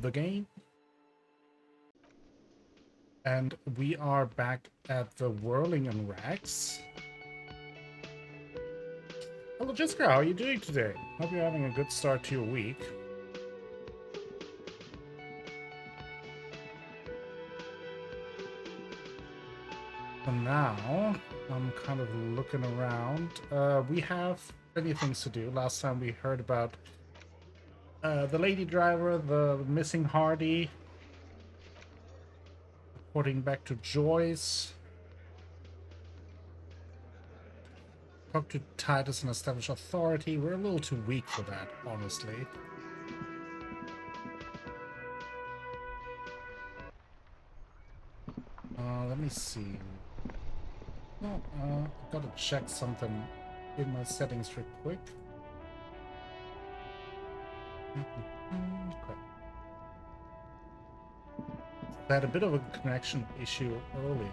the game. And we are back at the Whirling and Rags. Hello Jessica, how are you doing today? Hope you're having a good start to your week. For now, I'm kind of looking around. We have plenty of things to do. Last time we heard about the lady driver, the missing Hardy, reporting back to Joyce. Talk to Titus and establish authority. We're a little too weak for that, honestly. Let me see. No, I've got to check something in my settings real quick. Okay. I had a bit of a connection issue earlier.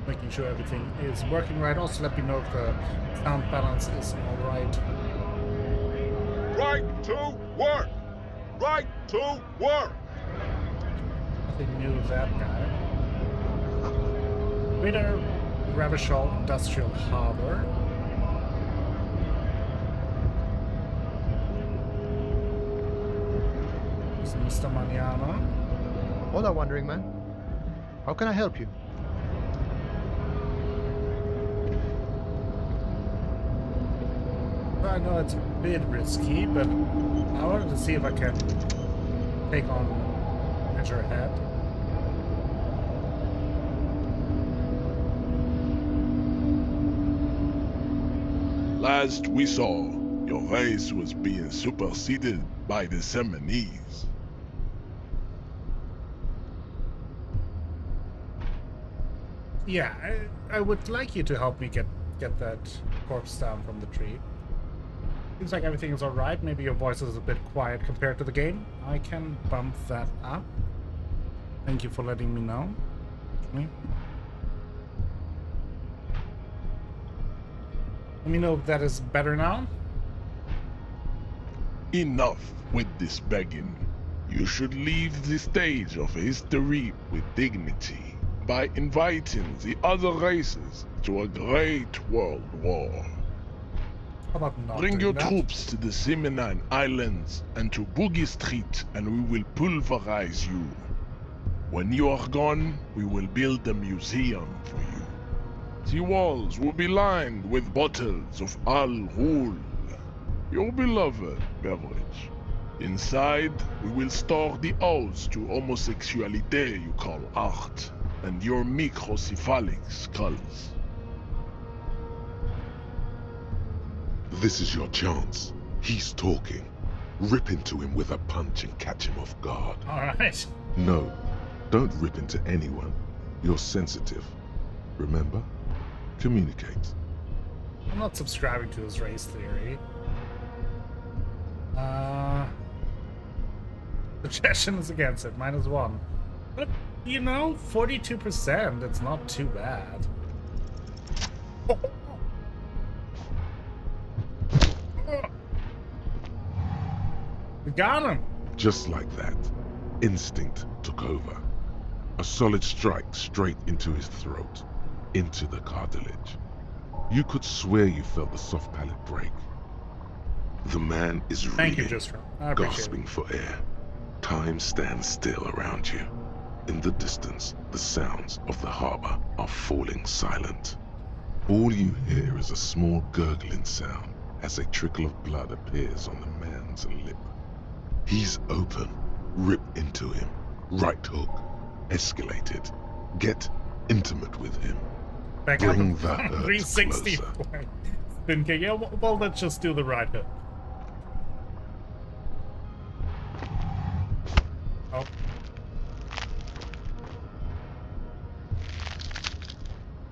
Making sure everything is working right. Also, let me know if the sound balance is alright. Right to work! Right to work! Nothing new with that guy. Greater Revachol Industrial Harbor. This is Mr. Manana. Hola, Wandering Man. How can I help you? I know it's a bit risky, but I wanted to see if I can take on Measurehead. Last we saw, your race was being superseded by the Seminese. Yeah, I would like you to help me get that corpse down from the tree. Seems like everything is alright. Maybe your voice is a bit quiet compared to the game. I can bump that up. Thank you for letting me know. Let me know if that is better now. Enough with this begging. You should leave the stage of history with dignity by inviting the other races to a great world war. How about not Bring doing your that? troops to the Seminine Islands and to Boogie Street, and we will pulverize you. When you are gone, we will build a museum for you. The walls will be lined with bottles of Al Ghul, your beloved beverage. Inside, we will store the odes to homosexuality you call art, and your microcephalic skulls. This is your chance. He's talking. Rip into him with a punch and catch him off guard. Alright. No, don't rip into anyone. You're sensitive. Remember? Communicate. I'm not subscribing to his race theory. Suggestion is against it, -1. But, you know, 42%, it's not too bad. We got him! Just like that, instinct took over. A solid strike straight into his throat, into the cartilage. You could swear you felt the soft palate break. The man is Thank you, reeling, Justro. I appreciate gasping it. for air. Time stands still around you. In the distance, the sounds of the harbor are falling silent. All you hear is a small gurgling sound as a trickle of blood appears on the man's lip. He's open. Rip into him. Right hook. Escalate it. Get intimate with him. Back Bring up the to hurt 360. closer. Spin kick. Yeah, well, let's just do the right hook. Oh.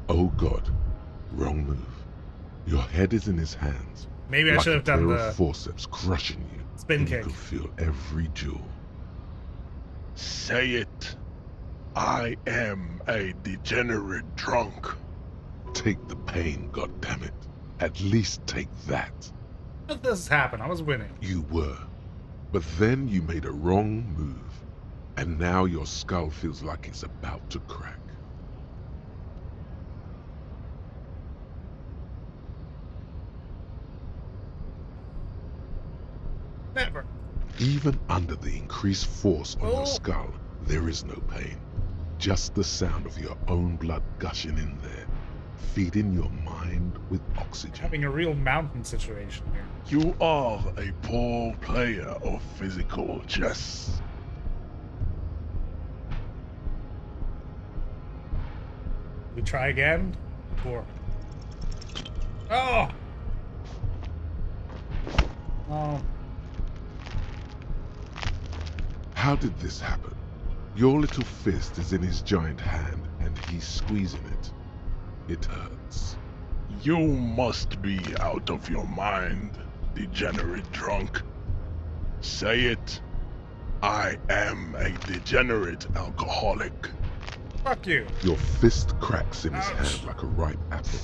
Oh God. Wrong move. Your head is in his hands. Maybe I like should have done a pair the of forceps crushing you. spin and kick. You can feel every jewel. Say it. I am a degenerate drunk. Take the pain, goddammit. At least take that. How did this happen? I was winning. You were. But then you made a wrong move, and now your skull feels like it's about to crack. Never. Even under the increased force on Oh. your skull, there is no pain. Just the sound of your own blood gushing in there, feeding your mind with oxygen. Having a real mountain situation here. You are a poor player of physical chess. We try again? Poor. Oh! Oh. How did this happen? Your little fist is in his giant hand, and he's squeezing it. It hurts. You must be out of your mind, degenerate drunk. Say it. I am a degenerate alcoholic. Fuck you. Your fist cracks in his Ouch. hand like a ripe apple.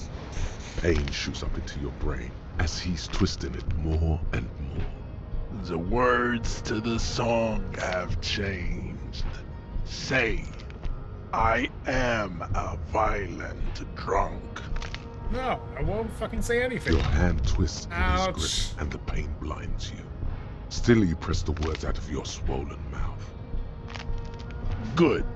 Pain shoots up into your brain as he's twisting it more and more. The words to the song have changed. Say, I am a violent drunk. No, I won't fucking say anything. Your hand twists in Ouch. his grip and the pain blinds you. Still you press the words out of your swollen mouth. Good.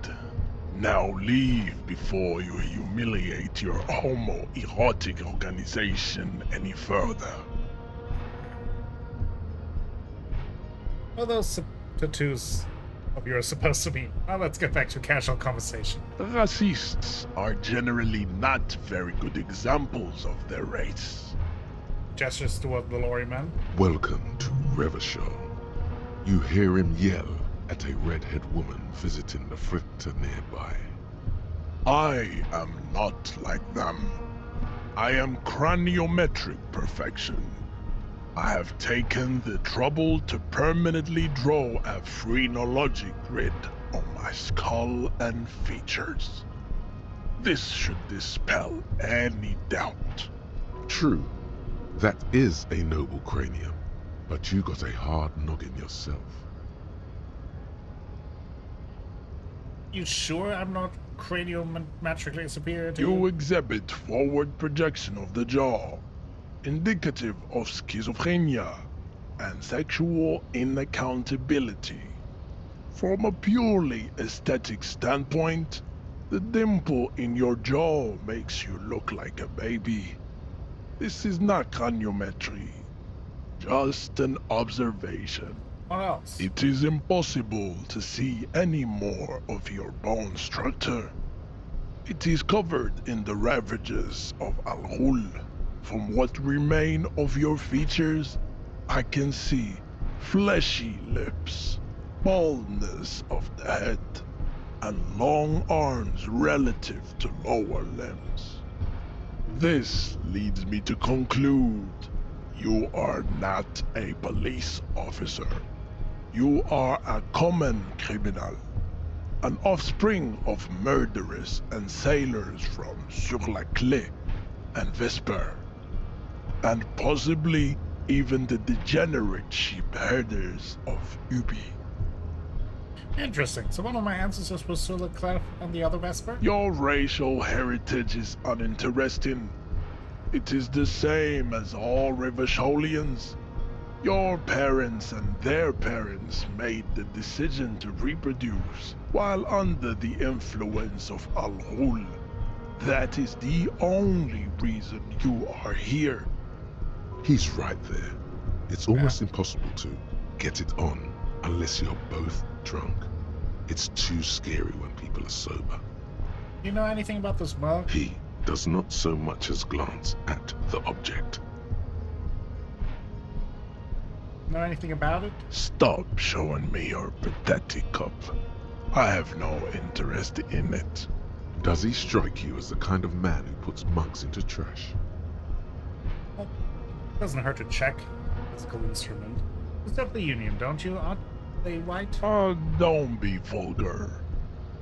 Now leave before you humiliate your homoerotic organization any further. What are those tattoos of yours supposed to mean? Well, let's get back to casual conversation. Racists are generally not very good examples of their race. Gestures toward the lorry man. Welcome to Revachol. You hear him yell at a redhead woman visiting the fritter nearby. I am not like them. I am craniometric perfection. I have taken the trouble to permanently draw a phrenologic grid on my skull and features. This should dispel any doubt. True, that is a noble cranium, but you got a hard noggin yourself. You sure I'm not craniometrically superior to You you? exhibit forward projection of the jaw, indicative of schizophrenia and sexual inaccountability. From a purely aesthetic standpoint, the dimple in your jaw makes you look like a baby. This is not craniometry, just an observation. What else? It is impossible to see any more of your bone structure. It is covered in the ravages of Al-Ghul. From what remain of your features, I can see fleshy lips, baldness of the head, and long arms relative to lower limbs. This leads me to conclude you are not a police officer. You are a common criminal, an offspring of murderers and sailors from Sur-la-Clé and Vesper, and possibly even the degenerate sheep herders of Ubi. Interesting. So one of my ancestors was Sur-la-Clé and the other Vesper? Your racial heritage is uninteresting. It is the same as all Revacholians. Your parents and their parents made the decision to reproduce while under the influence of Al-Ghul. That is the only reason you are here. He's right there. It's almost impossible to get it on unless you're both drunk. It's too scary when people are sober. You know anything about this mug? He does not so much as glance at the object. Know anything about it? Stop showing me your pathetic cup. I have no interest in it. Does he strike you as the kind of man who puts mugs into trash? Doesn't hurt to check. Physical instrument. You still have the Union, don't you? Aren't they white? Don't be vulgar.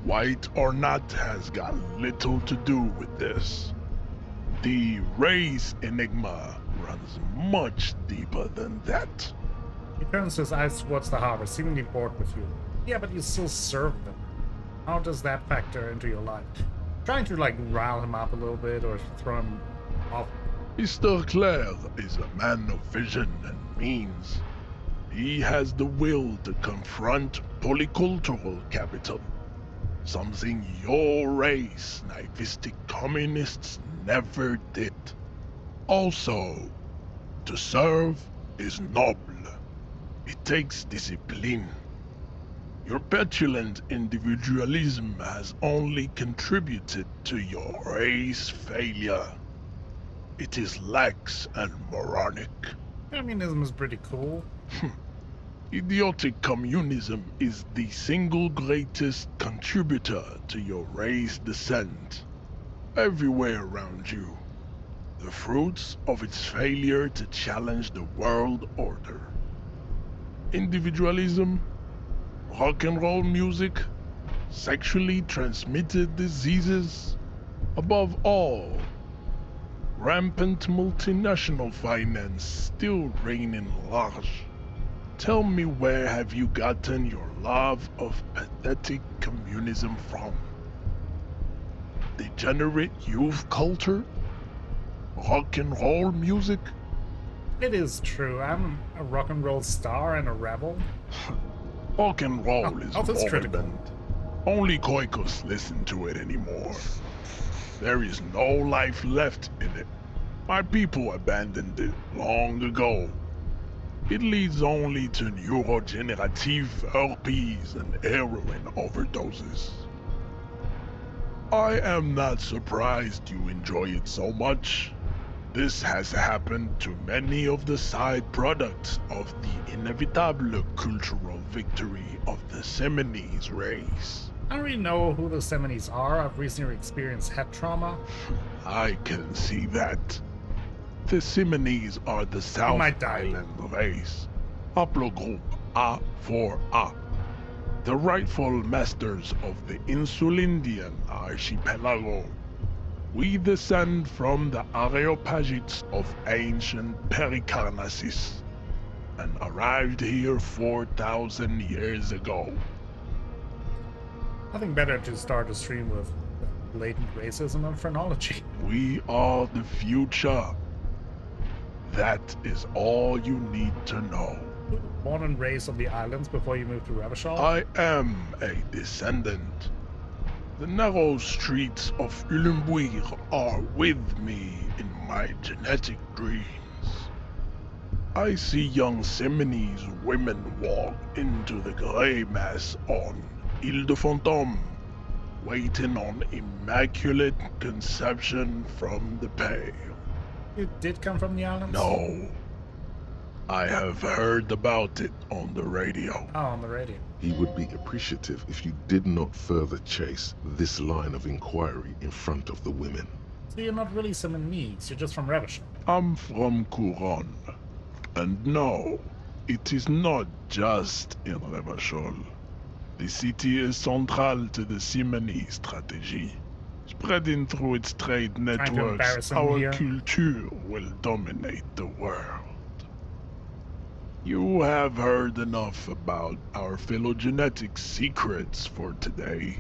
White or not has got little to do with this. The race enigma runs much deeper than that. He turns his eyes towards the harbor, seemingly bored with you. Yeah, but you still serve them. How does that factor into your life? Trying to, like, rile him up a little bit or throw him off. Mr. Clare is a man of vision and means. He has the will to confront polycultural capital, something your race, naivistic communists, never did. Also, to serve is noble. It takes discipline. Your petulant individualism has only contributed to your race failure. It is lax and moronic. Communism is pretty cool. Idiotic communism is the single greatest contributor to your race descent. Everywhere around you, the fruits of its failure to challenge the world order. Individualism, rock and roll music, sexually transmitted diseases, above all, rampant multinational finance still reigning large. Tell me, where have you gotten your love of pathetic communism from? Degenerate youth culture? Rock and roll music? It is true. I'm a rock and roll star and a rebel. Rock and roll is that's critical. moribund. Only Koikos listen to it anymore. There is no life left in it. My people abandoned it long ago. It leads only to neurodegenerative herpes and heroin overdoses. I am not surprised you enjoy it so much. This has happened to many of the side products of the inevitable cultural victory of the Seminoles race. I don't really know who the Seminoles are. I've recently experienced head trauma. I can see that. The Seminoles are the South might die. Island race, haplogroup A4A, the rightful masters of the Insulindian archipelago. We descend from the Areopagites of ancient Pericarnassus and arrived here 4,000 years ago. Nothing better to start a stream with blatant racism and phrenology. We are the future. That is all you need to know. Born and raised on the islands before you moved to Revachol? I am a descendant. The narrow streets of Ulumbuir are with me in my genetic dreams. I see young Seminoles women walk into the grey mass on Ile de Fantôme, waiting on immaculate conception from the pale. You did come from the islands? No. I have heard about it on the radio. Oh, on the radio. He would be appreciative if you did not further chase this line of inquiry in front of the women. So you're not really Seminoles, you're just from Revachol. I'm from Couronne. And no, it is not just in Revachol. The city is central to the Seminoles strategy. Spreading through its trade networks, embarrass him our here. culture will dominate the world. You have heard enough about our phylogenetic secrets for today.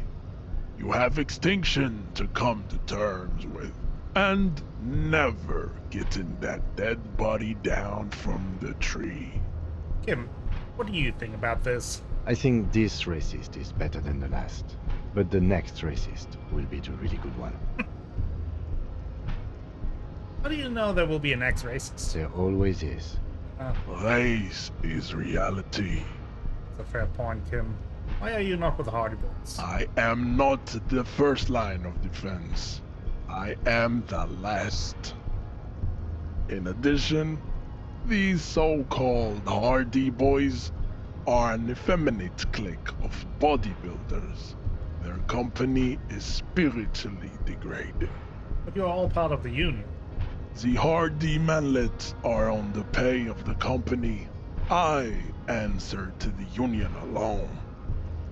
You have extinction to come to terms with, and never getting that dead body down from the tree. Kim, what do you think about this? I think this racist is better than the last, but the next racist will be the really good one. How do you know there will be an ex-racist? There always is. Race is reality. That's a fair point, Kim. Why are you not with the Hardy Boys? I am not the first line of defense. I am the last. In addition, these so-called Hardy Boys are an effeminate clique of bodybuilders. Their company is spiritually degrading. But you're all part of the Union. The Hardy Manlets are on the pay of the company. I answer to the Union alone.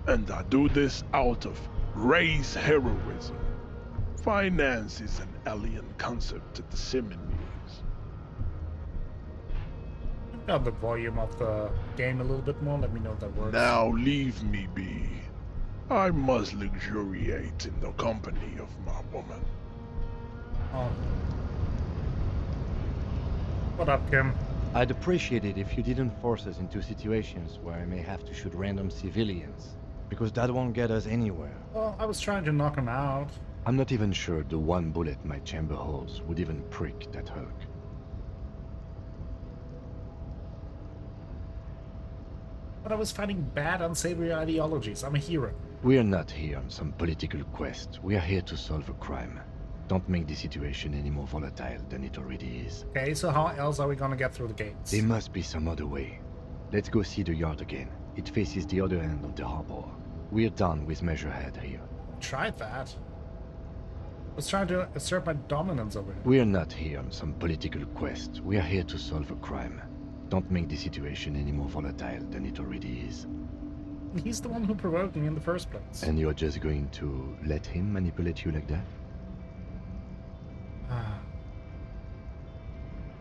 And I do this out of race heroism. Finance is an alien concept to the Seminoles. the volume of the game a little bit more. Let me know if that works. Now leave me be. I must luxuriate in the company of my woman. Oh. What up, Kim? I'd appreciate it if you didn't force us into situations where I may have to shoot random civilians, because that won't get us anywhere. Well, I was trying to knock him out. I'm not even sure the one bullet my chamber holds would even prick that Hulk. But I was fighting bad, unsavory ideologies. I'm a hero. We are not here on some political quest. We are here to solve a crime. Don't make the situation any more volatile than it already is. Okay, so how else are we gonna get through the gates? There must be some other way. Let's go see the yard again. It faces the other end of the harbor. We're done with Measurehead here. Tried that. I was trying to assert my dominance over him. We are not here on some political quest. We are here to solve a crime. Don't make the situation any more volatile than it already is. He's the one who provoked me in the first place. And you're just going to let him manipulate you like that?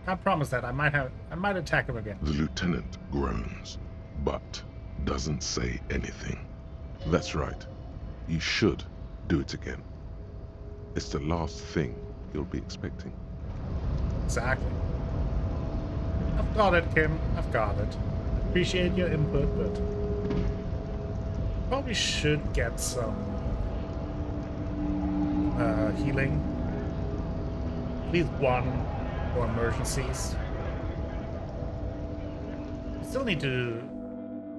Can't promise that. I might attack him again. The lieutenant groans, but doesn't say anything. That's right. You should do it again. It's the last thing you'll be expecting. Exactly. I've got it, Kim. I've got it. Appreciate your input, but probably should get some healing. At least one for emergencies. Still need to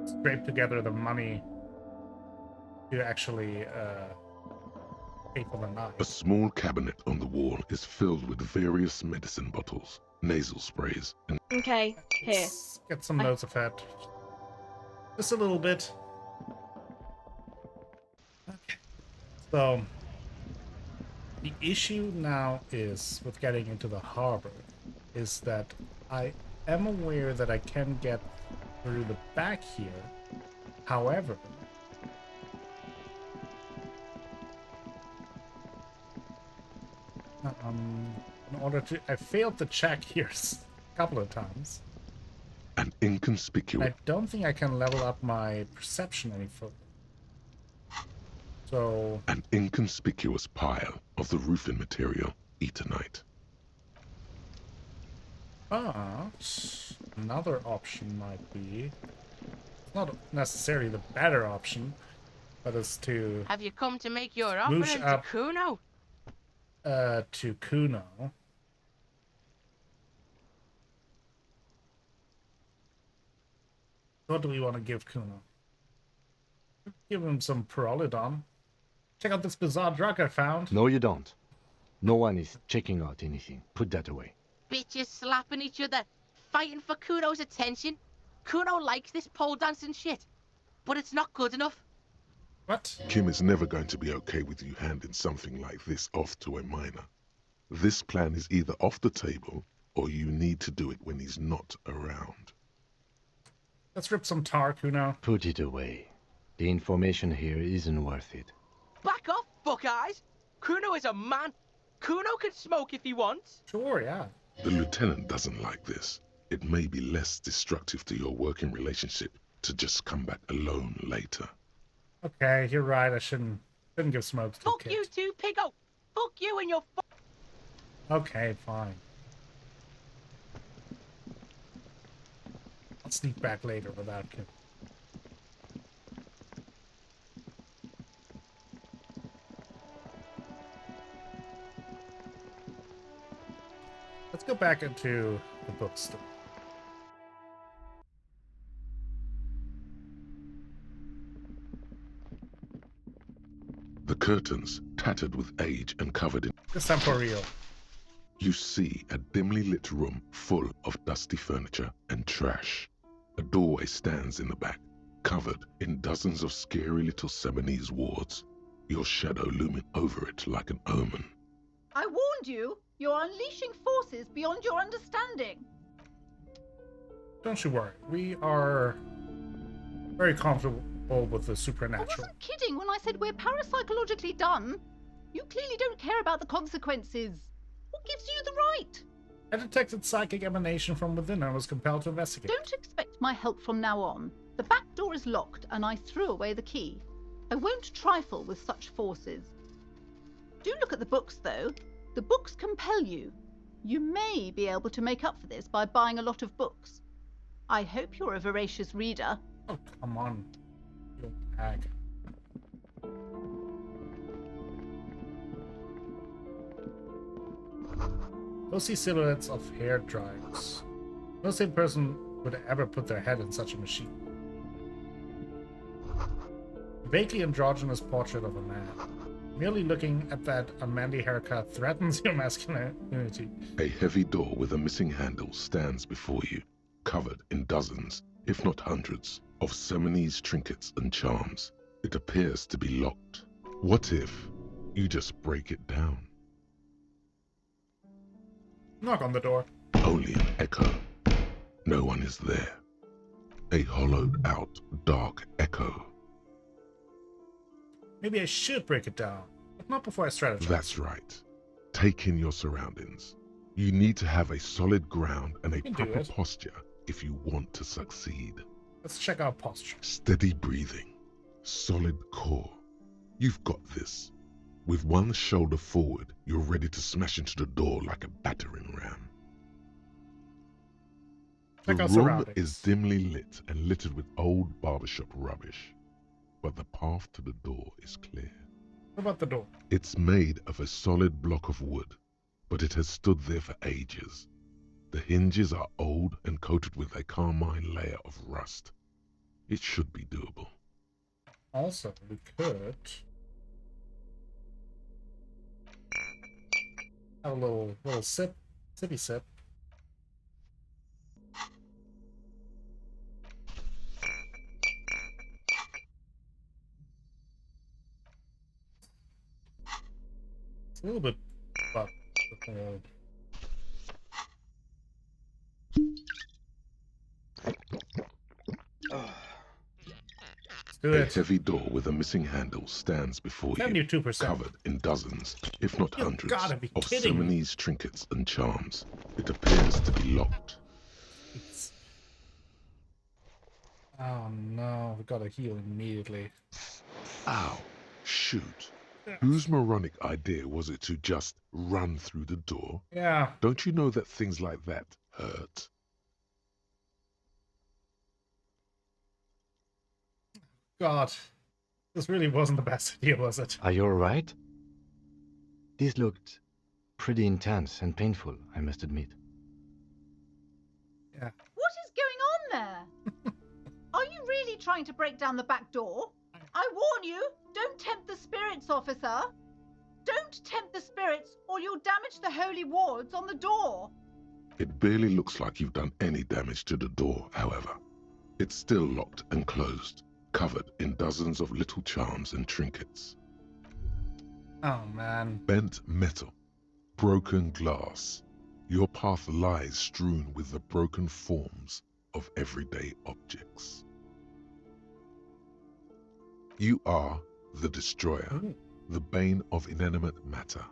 scrape together the money to actually pay for the knife. A small cabinet on the wall is filled with various medicine bottles, nasal sprays, and Okay, here. Let's get some notes of that. Just a little bit. Okay. So, the issue now is with getting into the harbor is that I am aware that I can get through the back here. However, in order to, I failed to check here a couple of times. an inconspicuous. I don't think I can level up my perception any further. So, An inconspicuous pile of the roofing material, Eternite. but another option might be, not necessarily the better option, but is to Have you come to make your Moosh offering to up. Kuno? to Kuno. What do we want to give Kuno? Give him some Perolidon. Check out this bizarre drug I found. No, you don't. No one is checking out anything. Put that away. Bitches slapping each other, fighting for Kuno's attention. Kuno likes this pole dancing shit, but it's not good enough. What? Kim is never going to be okay with you handing something like this off to a minor. This plan is either off the table, or you need to do it when he's not around. Let's rip some tar, Kuno. Put it away. The information here isn't worth it. Back off, fuck eyes. Kuno is a man. Kuno can smoke if he wants. Sure, yeah. The lieutenant doesn't like this. It may be less destructive to your working relationship to just come back alone later. Okay, you're right. I shouldn't give smokes to a Fuck kid. you too, Piggo. Fuck you and your Okay, fine. I'll sneak back later without Kim. Let's go back into the bookstore. The curtains, tattered with age and covered in... This time for real. You see a dimly lit room full of dusty furniture and trash. A doorway stands in the back, covered in dozens of scary little Seminese wards, your shadow looming over it like an omen. I warned you! You're unleashing forces beyond your understanding! Don't you worry. We are very comfortable with the I supernatural. wasn't kidding when I said we're parapsychologically done. You clearly don't care about the consequences. What gives you the right? I detected psychic emanation from within and was compelled to investigate. Don't expect my help from now on. The back door is locked and I threw away the key. I won't trifle with such forces. Do look at the books, though. The books compel you. You may be able to make up for this by buying a lot of books. I hope you're a voracious reader. Oh, come on. You hag. Those see silhouettes of hair dryers. No sane person would ever put their head in such a machine. A vaguely androgynous portrait of a man. Merely looking at that unmanly haircut threatens your masculinity. A heavy door with a missing handle stands before you, covered in dozens, if not hundreds, of Seminese trinkets and charms. It appears to be locked. What if you just break it down? Knock on the door. Only an echo. No one is there. A hollowed out, dark echo. Maybe I should break it down, but not before I strategize. That's right. Take in your surroundings. You need to have a solid ground and a can do proper it. posture if you want to succeed. Let's check out posture. Steady breathing. Solid core. You've got this. With one shoulder forward, you're ready to smash into the door like a battering ram. Check The out room surroundings. is dimly lit and littered with old barbershop rubbish, but the path to the door is clear. What about the door? It's made of a solid block of wood, but it has stood there for ages. The hinges are old and coated with a carmine layer of rust. It should be doable. Also, we could have a little sippy sip. It's a little bit, but let's do A it. heavy door with a missing handle stands before you, 72%. covered in dozens, if not You hundreds, gotta be of kidding me. Seminese trinkets and charms. It appears to be locked. It's... Oh no, we gotta heal immediately. Ow! Shoot! Whose moronic idea was it to just run through the door? Yeah, Don't you know that things like that hurt? God. This really wasn't the best idea, was it? Are you alright? This looked pretty intense and painful, I must admit. Yeah. What is going on there? Are you really trying to break down the back door? I warn you, don't tempt the spirits, officer. Don't tempt the spirits, or you'll damage the holy wards on the door. It barely looks like you've done any damage to the door, however. It's still locked and closed, covered in dozens of little charms and trinkets. Oh man. Bent metal, broken glass. Your path lies strewn with the broken forms of everyday objects. You are the destroyer, Ooh. the bane of inanimate matter.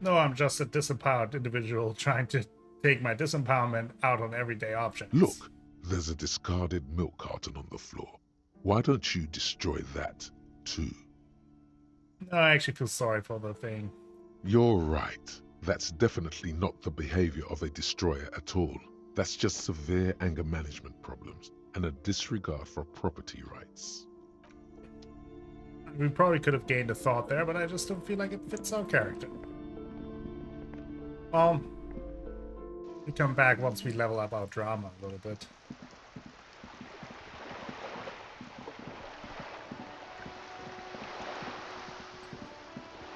No, I'm just a disempowered individual trying to take my disempowerment out on everyday objects. Look, there's a discarded milk carton on the floor. Why don't you destroy that, too? No, I actually feel sorry for the thing. You're right. That's definitely not the behavior of a destroyer at all. That's just severe anger management problems and a disregard for property rights. We probably could have gained a thought there, but I just don't feel like it fits our character. We come back once we level up our drama a little bit.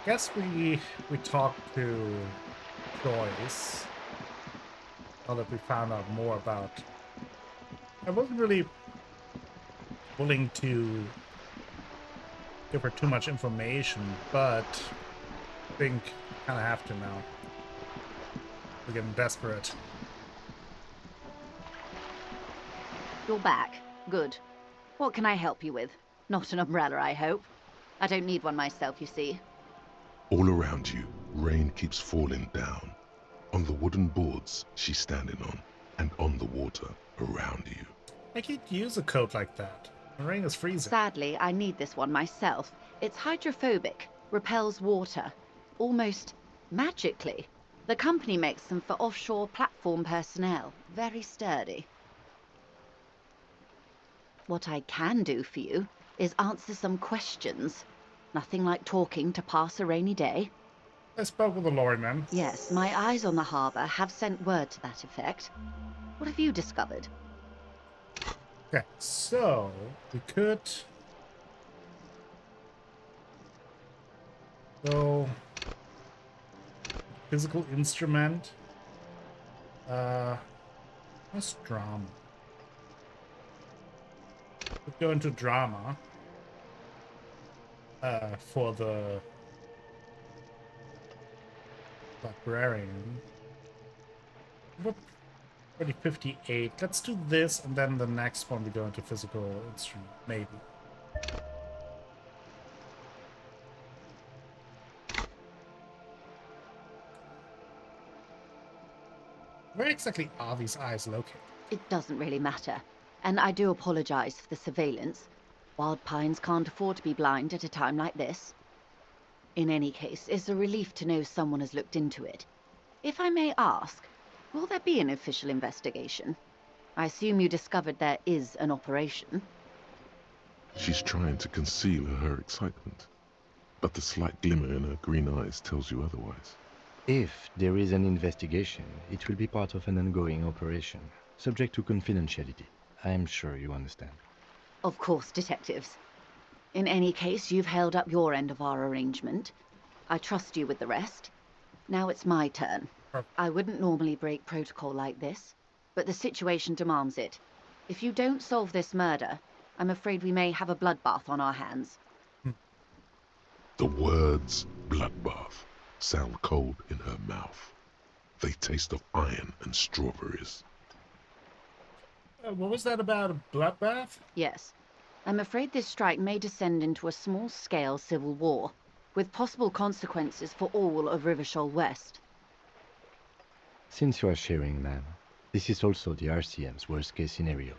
Guess we talked to Joyce. Now that we found out more about. I wasn't really willing to give her too much information, but I think kind of have to now. We're getting desperate. You're back. Good. What can I help you with? Not an umbrella, I hope. I don't need one myself, you see. All around you, Rain keeps falling down on the wooden boards she's standing on and on the water around you. I could use a coat like that. The rain is freezing. Sadly, I need this one myself. It's hydrophobic, repels water, almost magically. The company makes them for offshore platform personnel. Very sturdy. What I can do for you is answer some questions. Nothing like talking to pass a rainy day. I spoke with the lorryman. Yes, my eyes on the harbour have sent word to that effect. What have you discovered? Okay, so we could go physical instrument. What's drama? We'd go into drama for the librarian. What? Already 58. Let's do this, and then the next one we go into physical instrument, maybe. Where exactly are these eyes located? It doesn't really matter. And I do apologize for the surveillance. Wild Pines can't afford to be blind at a time like this. In any case, it's a relief to know someone has looked into it. If I may ask, will there be an official investigation? I assume you discovered there is an operation. She's trying to conceal her excitement, but the slight glimmer in her green eyes tells you otherwise. If there is an investigation, it will be part of an ongoing operation, subject to confidentiality. I am sure you understand. Of course, detectives. In any case, you've held up your end of our arrangement. I trust you with the rest. Now it's my turn. I wouldn't normally break protocol like this, but the situation demands it. If you don't solve this murder, I'm afraid we may have a bloodbath on our hands. The words bloodbath sound cold in her mouth. They taste of iron and strawberries. What was that about a bloodbath? Yes. I'm afraid this strike may descend into a small-scale civil war, with possible consequences for all of Revachol West. Since you are sharing, ma'am, this is also the RCM's worst-case scenario.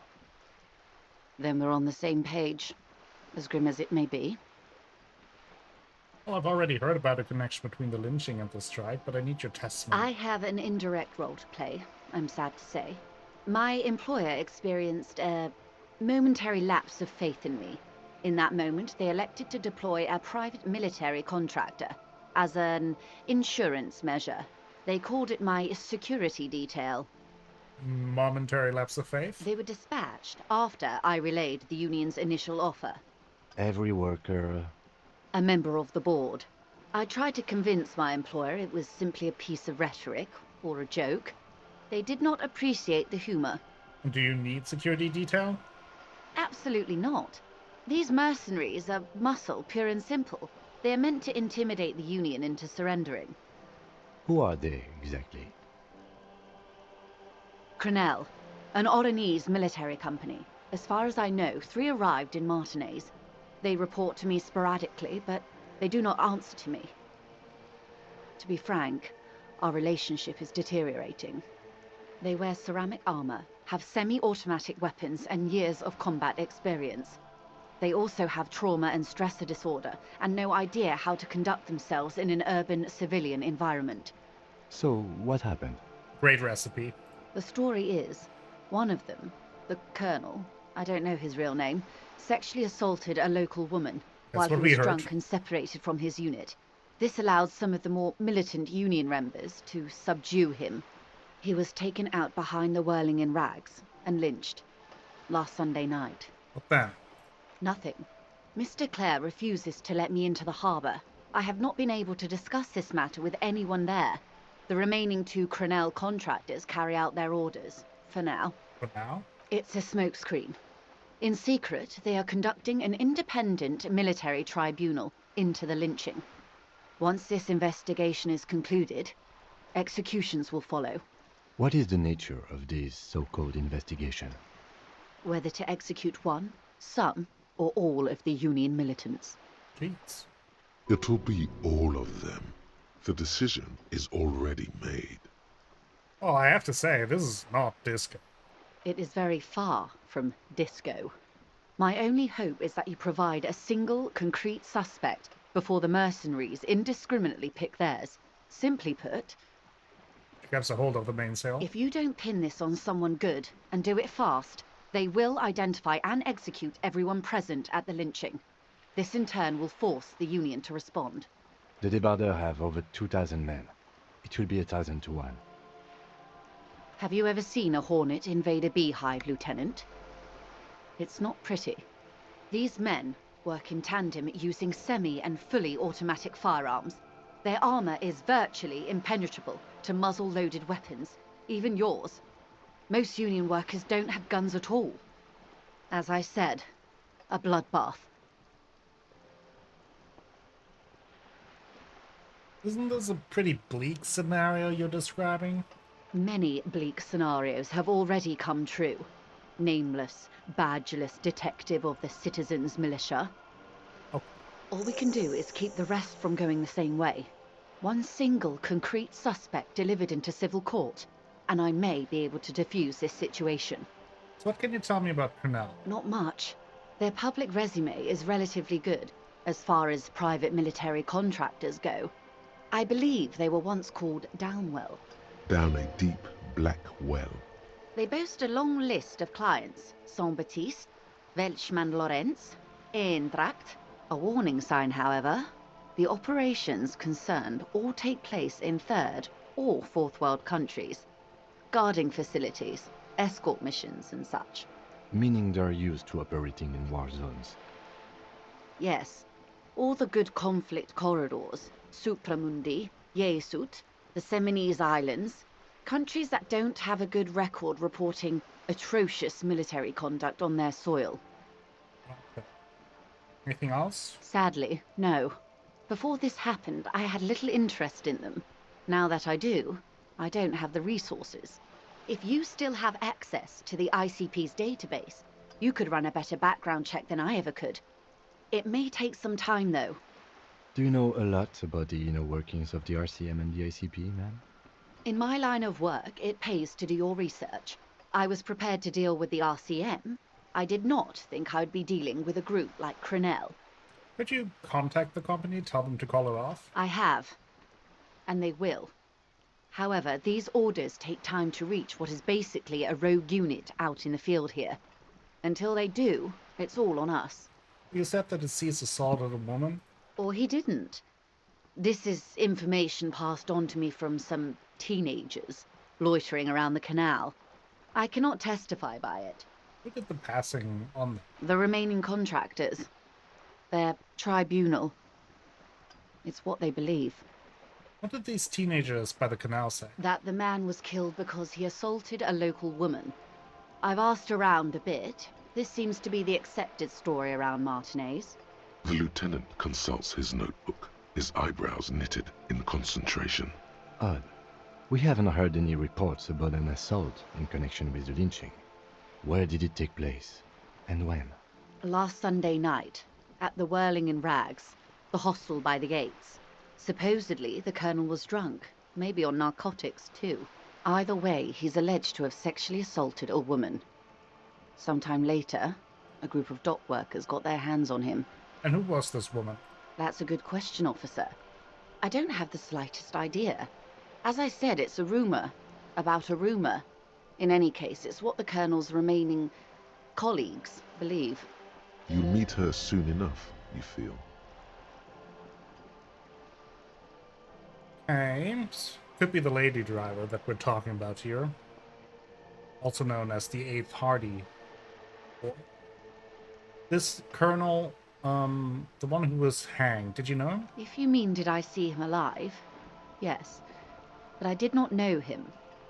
Then we're on the same page, as grim as it may be. Well, I've already heard about a connection between the lynching and the strike, but I need your testimony. I have an indirect role to play, I'm sad to say. My employer experienced a momentary lapse of faith in me. In that moment, they elected to deploy a private military contractor as an insurance measure. They called it my security detail. Momentary lapse of faith? They were dispatched after I relayed the union's initial offer. Every worker... A member of the board. I tried to convince my employer it was simply a piece of rhetoric, or a joke. They did not appreciate the humor. Do you need security detail? Absolutely not. These mercenaries are muscle, pure and simple. They are meant to intimidate the Union into surrendering. Who are they, exactly? Crenel, an Oranese military company. As far as I know, 3 arrived in Martinez. They report to me sporadically, but they do not answer to me. To be frank, our relationship is deteriorating. They wear ceramic armor, have semi-automatic weapons, and years of combat experience. They also have trauma and stressor disorder, and no idea how to conduct themselves in an urban civilian environment. So, what happened? Great recipe. The story is, one of them, the Colonel, I don't know his real name, sexually assaulted a local woman while he was drunk and separated from his unit. This allowed some of the more militant Union members to subdue him. He was taken out behind the whirling in rags and lynched last Sunday night. What then? Nothing. Mr. Clare refuses to let me into the harbour. I have not been able to discuss this matter with anyone there. The remaining 2 Crenel contractors carry out their orders, for now. For now? It's a smokescreen. In secret, they are conducting an independent military tribunal into the lynching. Once this investigation is concluded, executions will follow. What is the nature of this so-called investigation? Whether to execute one, some, or all of the Union militants. Jeez. It'll be all of them. The decision is already made. Oh, I have to say, this is not Disco. It is very far from Disco. My only hope is that you provide a single, concrete suspect before the mercenaries indiscriminately pick theirs. Simply put, Grabs a hold of the mainsail. if you don't pin this on someone good, and do it fast, they will identify and execute everyone present at the lynching. This in turn will force the Union to respond. The Debardeurs have over 2,000 men. It will be 1,000 to 1. Have you ever seen a Hornet invade a beehive, Lieutenant? It's not pretty. These men work in tandem using semi and fully automatic firearms. Their armor is virtually impenetrable to muzzle-loaded weapons, even yours. Most Union workers don't have guns at all. As I said, a bloodbath. Isn't this a pretty bleak scenario you're describing? Many bleak scenarios have already come true. Nameless, badgeless detective of the citizens' militia. Oh. All we can do is keep the rest from going the same way. One single concrete suspect delivered into civil court, and I may be able to defuse this situation. So what can you tell me about Cornell? Not much. Their public resume is relatively good, as far as private military contractors go. I believe they were once called Downwell. Down a deep, black well. They boast a long list of clients. Saint-Baptiste, Welchman-Lorenz, Eintracht. A warning sign, however. The operations concerned all take place in third or fourth world countries. Guarding facilities, escort missions and such. Meaning they're used to operating in war zones. Yes. All the good conflict corridors. Supramundi, Yesut, the Seminese Islands. Countries that don't have a good record reporting atrocious military conduct on their soil. Okay. Anything else? Sadly, no. Before this happened, I had little interest in them. Now that I do, I don't have the resources. If you still have access to the ICP's database, you could run a better background check than I ever could. It may take some time, though. Do you know a lot about the inner workings of the RCM and the ICP, ma'am? In my line of work, it pays to do your research. I was prepared to deal with the RCM. I did not think I'd be dealing with a group like Crenell. Could you contact the company, tell them to call it off? I have. And they will. However, these orders take time to reach what is basically a rogue unit out in the field here. Until they do, it's all on us. You said that it sees assaulted a woman? Or he didn't. This is information passed on to me from some teenagers loitering around the canal. I cannot testify by it. Look at the passing on. The remaining contractors. Their tribunal. It's what they believe. What did these teenagers by the canal say? That the man was killed because he assaulted a local woman. I've asked around a bit. This seems to be the accepted story around Martinez. The lieutenant consults his notebook, his eyebrows knitted in concentration. Odd. We haven't heard any reports about an assault in connection with the lynching. Where did it take place? And when? Last Sunday night, at the Whirling in Rags, the hostel by the gates. Supposedly, the colonel was drunk, maybe on narcotics too. Either way, he's alleged to have sexually assaulted a woman. Sometime later, a group of dock workers got their hands on him. And who was this woman? That's a good question, officer. I don't have the slightest idea. As I said, it's a rumor. About a rumor. In any case, it's what the colonel's remaining colleagues believe. You meet her soon enough, you feel. Okay. Could be the lady driver that we're talking about here. Also known as the 8th Hardy. This colonel, the one who was hanged, did you know him? If you mean did I see him alive? Yes. But I did not know him.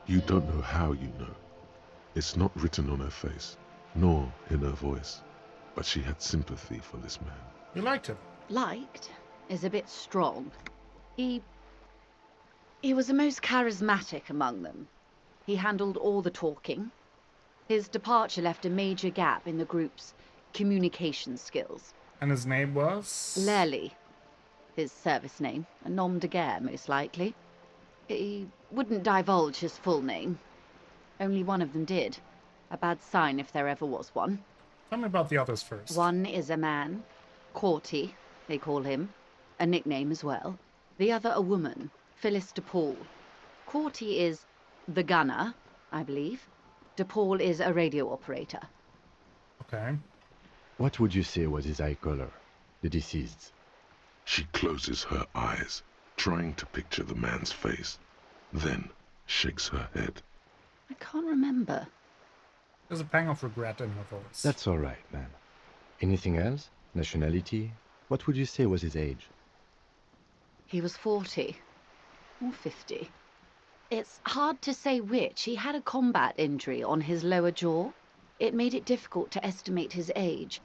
You don't know how you know. It's not written on her face, nor in her voice. But she had sympathy for this man. You liked him? Liked is a bit strong. He was the most charismatic among them. He handled all the talking. His departure left a major gap in the group's communication skills. And his name was? Lely. his service name, a nom de guerre, most likely. He wouldn't divulge his full name. Only one of them did. A bad sign if there ever was one. Tell me about the others first. One is a man, Corty, they call him, a nickname as well. The other a woman, Phyllis DePaul. Corty is the gunner, I believe. DePaul is a radio operator. Okay. What would you say was his eye color, the deceased's? She closes her eyes, trying to picture the man's face, then shakes her head. I can't remember. There's a pang of regret in her voice. That's all right, ma'am. Anything else? Nationality? What would you say was his age? He was 40. Or 50. It's hard to say which. He had a combat injury on his lower jaw. It made it difficult to estimate his age,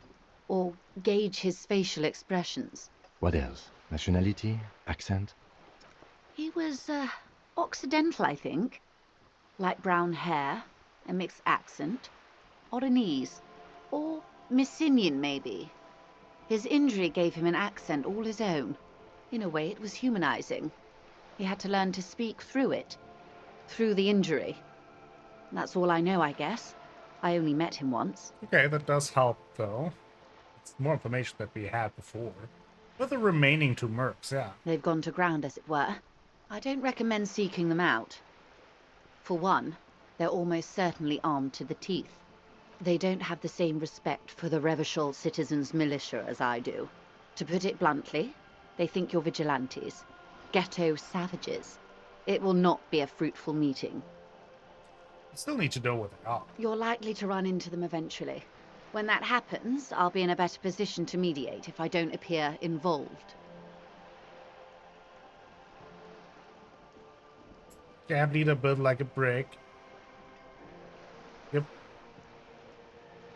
or gauge his facial expressions. What else? Nationality? Accent? He was, Occidental, I think. Light brown hair, a mixed accent, Oranese, or Messinian, maybe. His injury gave him an accent all his own. In a way, it was humanizing. He had to learn to speak through it, through the injury. That's all I know, I guess. I only met him once. Okay, that does help, though. It's more information that we had before. But the remaining 2 mercs, yeah. They've gone to ground, as it were. I don't recommend seeking them out. For one, they're almost certainly armed to the teeth. They don't have the same respect for the Revachol citizens' militia as I do. To put it bluntly, they think you're vigilantes. Ghetto savages. It will not be a fruitful meeting. You still need to know what they are. You're likely to run into them eventually. When that happens, I'll be in a better position to mediate if I don't appear involved. Cab leader built like a brick. Yep.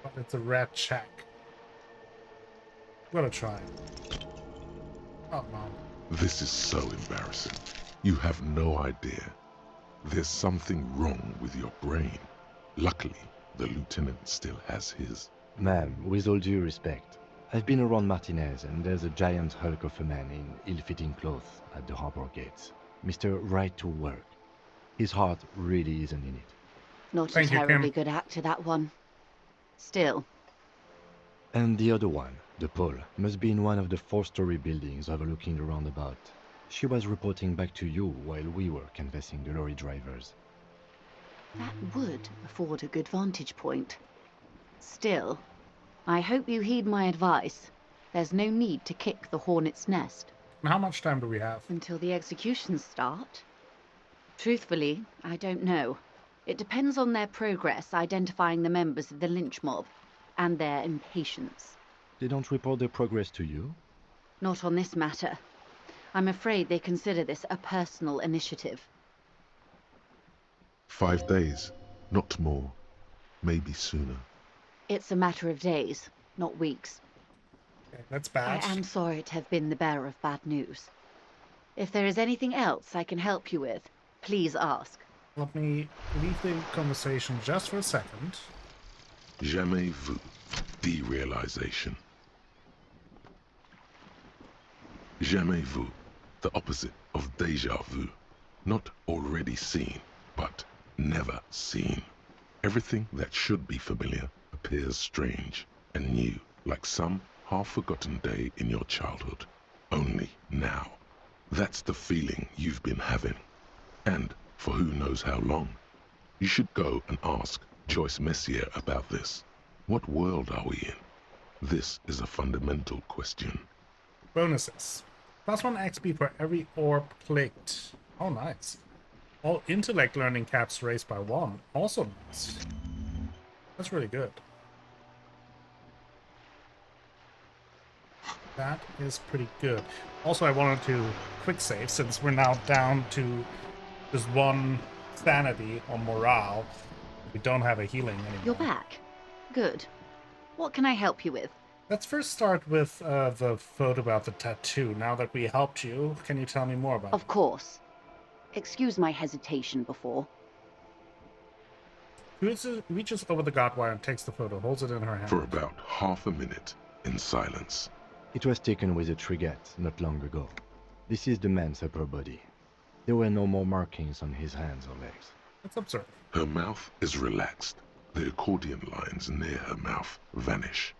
But it's a red check. Gotta try. Oh no. This is so embarrassing. You have no idea. There's something wrong with your brain. Luckily, the lieutenant still has his. Ma'am, with all due respect, I've been around Martinez, and there's a giant hulk of a man in ill-fitting clothes at the harbor gates. Mr. Right to Work. His heart really isn't in it. Not Thank a you, terribly Kim. good actor, that one. Still, And the other one, the Paul, must be in one of the 4-story buildings overlooking the roundabout. She was reporting back to you while we were canvassing the lorry drivers. that would afford a good vantage point. Still, I hope you heed my advice. There's no need to kick the hornet's nest. And how much time do we have? Until the executions start? Truthfully, I don't know. It depends on their progress identifying the members of the lynch mob, and their impatience. They don't report their progress to you? Not on this matter. I'm afraid they consider this a personal initiative. 5 days, not more. Maybe sooner. It's a matter of days, not weeks. Okay, that's bad. I am sorry to have been the bearer of bad news. If there is anything else I can help you with, please ask. Let me leave the conversation just for a second. Jamais vu. Derealization. Jamais vu. The opposite of déjà vu. Not already seen, but never seen. Everything that should be familiar appears strange and new, like some half-forgotten day in your childhood. Only now. That's the feeling you've been having. And for who knows how long. You should go and ask Joyce Messier about this. What world are we in? This is a fundamental question. Bonuses. +1 XP for every orb clicked. Oh, nice. All intellect learning caps raised by 1. Also nice. That's really good. That is pretty good. Also, I wanted to quick save since we're now down to just 1 sanity on morale. We don't have a healing anymore. You're back. Good. What can I help you with? Let's first start with the photo about the tattoo. Now that we helped you, can you tell me more about it? Of course. Excuse my hesitation before. Reaches over the guard wire and takes the photo, holds it in her hand. For about half a minute, in silence. It was taken with a Trigat not long ago. This is the man's upper body. There were no more markings on his hands or legs. Let's observe. Her mouth is relaxed. The accordion lines near her mouth vanish.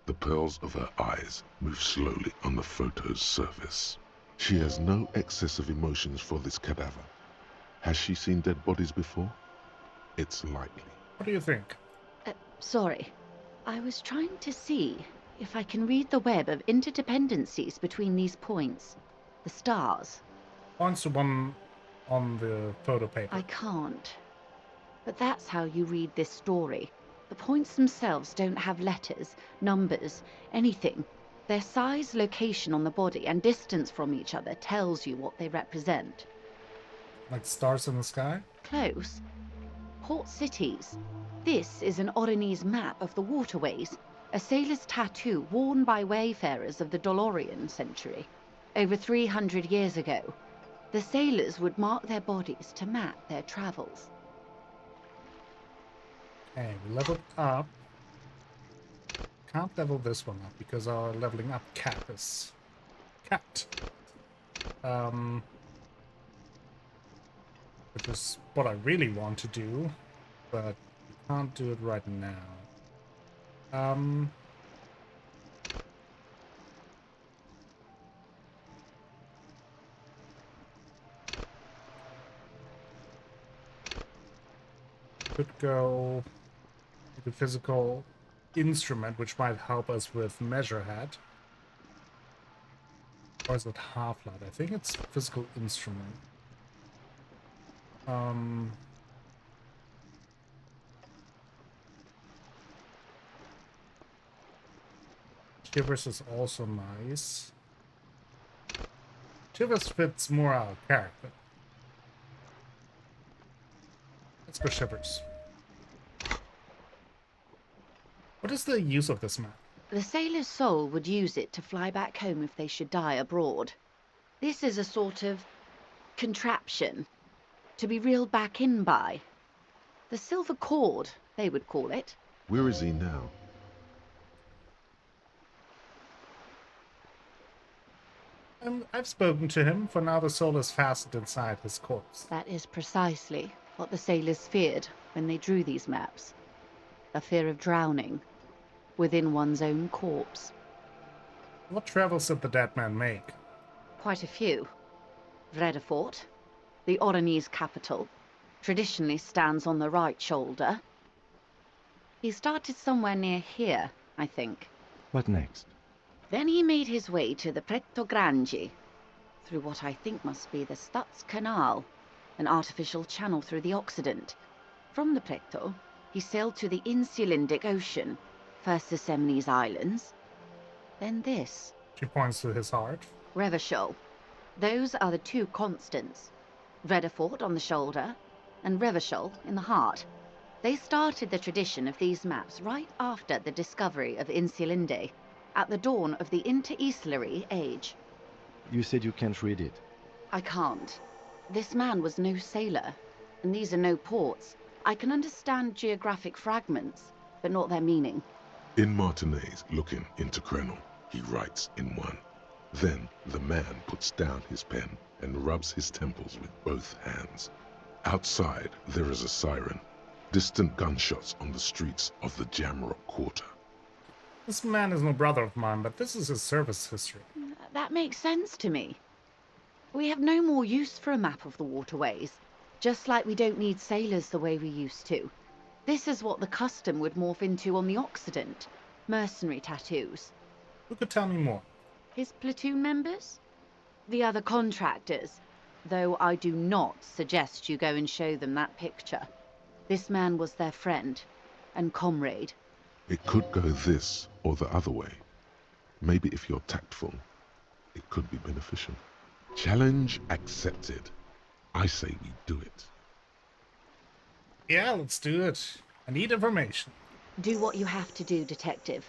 The pearls of her eyes move slowly on the photo's surface. She has no excess of emotions for this cadaver. Has she seen dead bodies before? It's likely. What do you think? Sorry. I was trying to see if I can read the web of interdependencies between these points. The stars. Points to one on the photo paper. I can't. But that's how you read this story. The points themselves don't have letters, numbers, anything. Their size, location on the body, and distance from each other tells you what they represent. Like stars in the sky? Close. Port cities. This is an Oronese map of the waterways, a sailor's tattoo worn by wayfarers of the Dolorian century. Over 300 years ago, the sailors would mark their bodies to map their travels. Okay, we leveled up. Can't level this one up because our leveling up cap is capped. Which is what I really want to do, but can't do it right now. Could go with the physical instrument, which might help us with Measurehead. Or is it half-light? I think it's physical instrument. Shivers is also nice. Shivers fits more our character. Let's go Shivers. What is the use of this map? The sailor's soul would use it to fly back home if they should die abroad. This is a sort of contraption to be reeled back in by. The silver cord, they would call it. Where is he now? I've spoken to him. For now, the soul is fastened inside his corpse. That is precisely what the sailors feared when they drew these maps. A fear of drowning within one's own corpse. What travels did the dead man make? Quite a few. Revachol, the Oronese capital, traditionally stands on the right shoulder. He started somewhere near here, I think. What next? Then he made his way to the Pretto Grande, through what I think must be the Stutz Canal, an artificial channel through the Occident. From the Pretto, he sailed to the Insulindic Ocean, first the Semnese Islands, then this. She points to his heart. Revachol. Those are the two constants. Revachol on the shoulder, and Revachol in the heart. They started the tradition of these maps right after the discovery of Insulinde, at the dawn of the Interinsulary Age. You said you can't read it. I can't. This man was no sailor, and these are no ports. I can understand geographic fragments, but not their meaning. In Martinez, looking into Krenel, he writes in one. Then the man puts down his pen and rubs his temples with both hands. Outside, there is a siren. Distant gunshots on the streets of the Jamrock Quarter. This man is no brother of mine, but this is his service history. That makes sense to me. We have no more use for a map of the waterways, just like we don't need sailors the way we used to. This is what the custom would morph into on the Occident. Mercenary tattoos. Who could tell me more? His platoon members? The other contractors. Though I do not suggest you go and show them that picture. This man was their friend and comrade. It could go this or the other way. Maybe if you're tactful, it could be beneficial. Challenge accepted. I say we do it. Yeah, let's do it. I need information. Do what you have to do, Detective.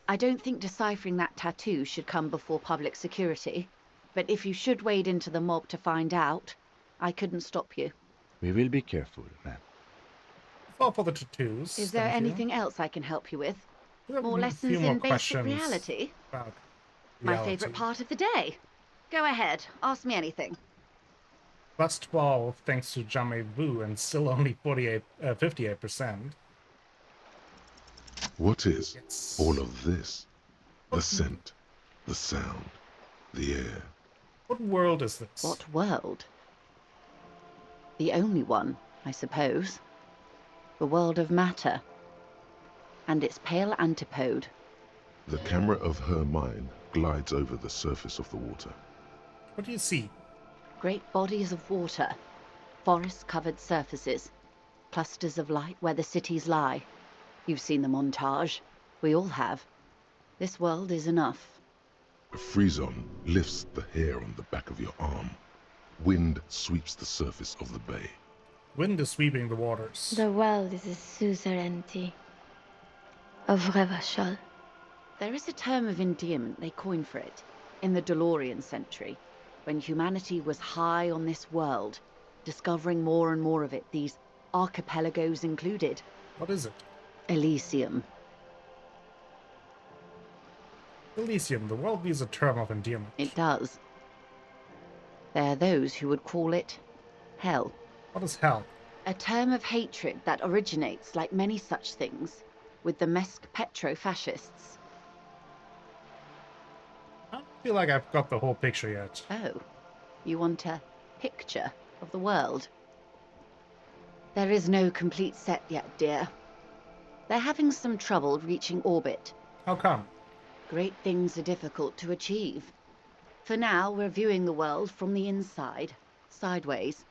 I don't think deciphering that tattoo should come before public security. But if you should wade into the mob to find out, I couldn't stop you. We will be careful, ma'am. Fall for the tattoos. Is there thank you. anything else I can help you with? We have More a lessons few more in basic questions reality? about My reality. favourite part of the day. Go ahead. Ask me anything. Plus 12 thanks to Jamais Vu and still only 58%. What is Yes. all of this? The scent, the sound, the air. What world is this? What world? The only one, I suppose. The world of matter. And its pale antipode. The camera of her mind glides over the surface of the water. What do you see? Great bodies of water. Forest-covered surfaces. Clusters of light where the cities lie. You've seen the montage. We all have. This world is enough. A frisson lifts the hair on the back of your arm. Wind sweeps the surface of the bay. Wind is sweeping the waters. The world is a suzerainty of Revachol. There is a term of endearment they coined for it in the DeLorean century, when humanity was high on this world, discovering more and more of it, these archipelagos included. What is it? Elysium. Elysium. The world needs a term of endearment. It does. There are those who would call it hell. What is hell? A term of hatred that originates, like many such things, with the Mesk petro-fascists. I don't feel like I've got the whole picture yet. Oh, you want a picture of the world? There is no complete set yet, dear. They're having some trouble reaching orbit. How come? Great things are difficult to achieve. For now, we're viewing the world from the inside, sideways.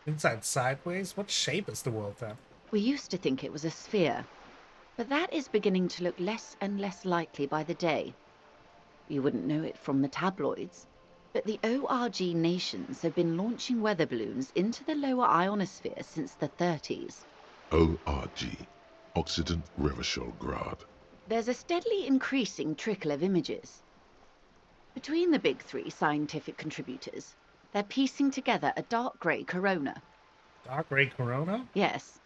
Inside sideways? What shape is the world then? We used to think it was a sphere, but that is beginning to look less and less likely by the day. You wouldn't know it from the tabloids, but the ORG nations have been launching weather balloons into the lower ionosphere since the 30s. ORG, Occident Revachol Grad. There's a steadily increasing trickle of images. Between the big three scientific contributors, they're piecing together a dark grey corona. Dark grey corona? Yes.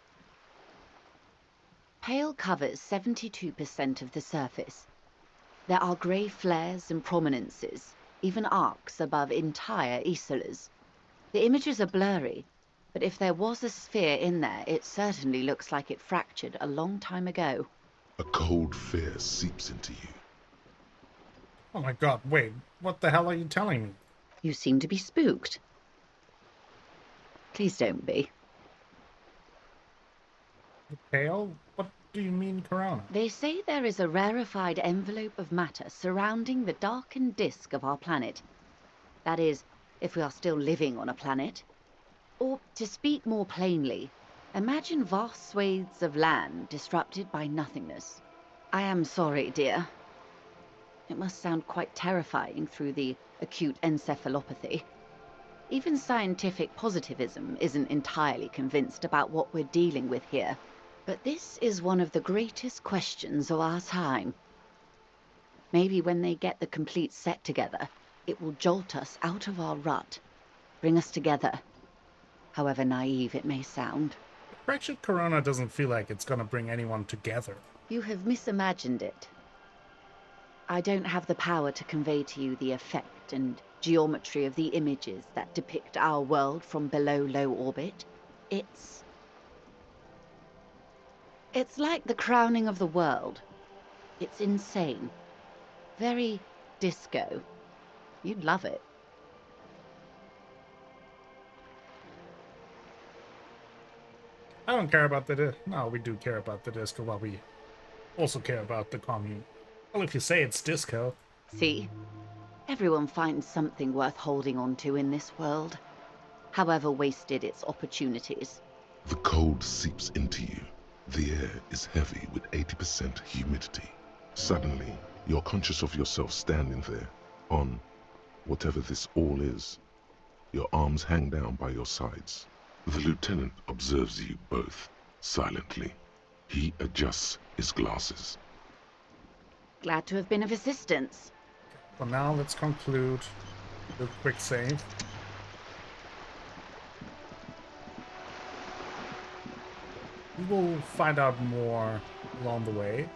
Pale covers 72% of the surface. There are grey flares and prominences, even arcs above entire isolas. The images are blurry, but if there was a sphere in there, it certainly looks like it fractured a long time ago. A cold fear seeps into you. Oh my god, wait, what the hell are you telling me? You seem to be spooked. Please don't be. The pale? What do you mean corona? They say there is a rarefied envelope of matter surrounding the darkened disk of our planet. That is, if we are still living on a planet. Or, to speak more plainly, imagine vast swathes of land disrupted by nothingness. I am sorry, dear. It must sound quite terrifying through the acute encephalopathy. Even scientific positivism isn't entirely convinced about what we're dealing with here. But this is one of the greatest questions of our time. Maybe when they get the complete set together, it will jolt us out of our rut, bring us together, however naive it may sound. Fractured corona doesn't feel like it's gonna bring anyone together. You have misimagined it. I don't have the power to convey to you the effect and geometry of the images that depict our world from below low orbit. It's like the crowning of the world. It's insane. Very disco. You'd love it. I don't care about the no, we do care about the disco, but we also care about the commune. Well, if you say it's disco. See? Everyone finds something worth holding on to in this world, however wasted its opportunities. The cold seeps into you. The air is heavy with 80% humidity. Suddenly, you're conscious of yourself standing there, on whatever this all is. Your arms hang down by your sides. The lieutenant observes you both, silently. He adjusts his glasses. Glad to have been of assistance. For now, let's conclude with a quick save. We will find out more along the way.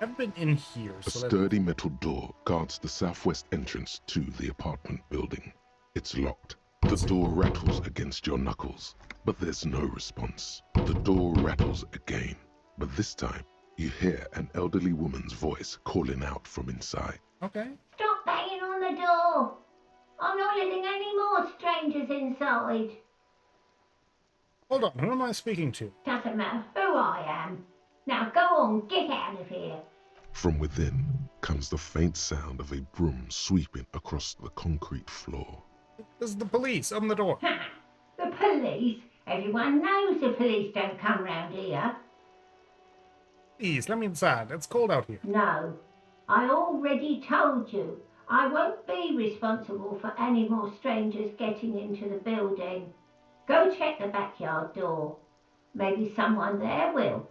I've been in here, A so let sturdy metal door guards the southwest entrance to the apartment building. It's locked. The door rattles against your knuckles, but there's no response. The door rattles again, but this time you hear an elderly woman's voice calling out from inside. Okay. Stop banging on the door! I'm not letting any more strangers inside. Hold on, who am I speaking to? Doesn't matter who I am. Now go on, get out of here. From within comes the faint sound of a broom sweeping across the concrete floor. This is the police. Open the door. Ha! The police? Everyone knows the police don't come round here. Please, let me inside. It's cold out here. No, I already told you. I won't be responsible for any more strangers getting into the building. Go check the backyard door. Maybe someone there will.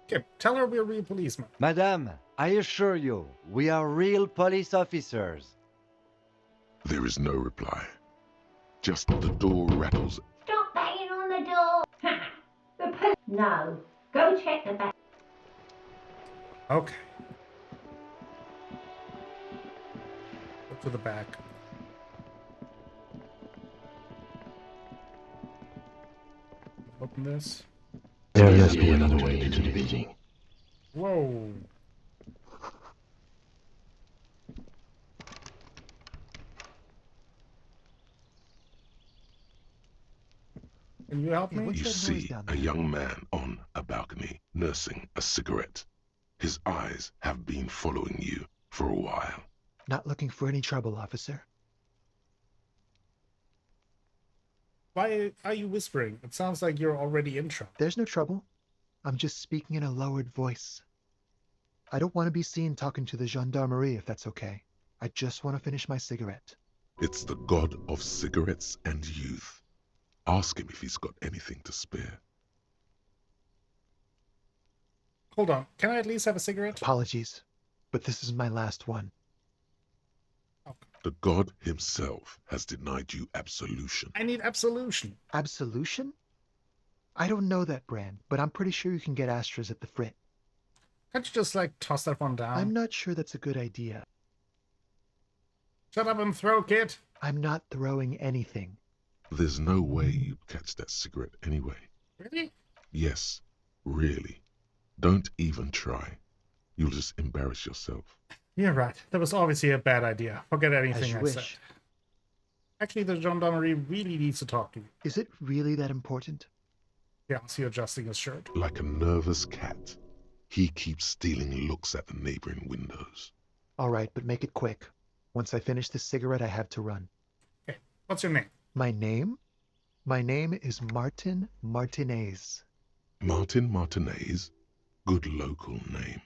Okay, tell her we're real policemen. Madame, I assure you, we are real police officers. There is no reply. Just the door rattles. Stop banging on the door. Ha! The police. No, go check the back. Okay. Go to the back. Open this. There must be another way into the building. Whoa. Can you help Hey, me? what's You that noise see down a there? young man on a balcony nursing a cigarette. His eyes have been following you for a while. Not looking for any trouble, officer. Why are you whispering? It sounds like you're already in trouble. There's no trouble. I'm just speaking in a lowered voice. I don't want to be seen talking to the gendarmerie if that's okay. I just want to finish my cigarette. It's the god of cigarettes and youth. Ask him if he's got anything to spare. Hold on. Can I at least have a cigarette? Apologies, but this is my last one. The god himself has denied you absolution. I need absolution. Absolution? I don't know that brand, but I'm pretty sure you can get Astras at the Frit. Can't you just, like, toss that one down? I'm not sure that's a good idea. Shut up and throw, kid. I'm not throwing anything. There's no way you'd catch that cigarette anyway. Really? Yes, really. Don't even try. You'll just embarrass yourself. You're right. That was obviously a bad idea. Forget As anything you I wish. said. Actually, the gendarmerie really needs to talk to you. Is it really that important? Yeah, I see you adjusting his shirt. Like a nervous cat, he keeps stealing looks at the neighboring windows. All right, but make it quick. Once I finish this cigarette, I have to run. Okay, what's your name? My name? My name is Martin Martinez. Martin Martinez? Good local name.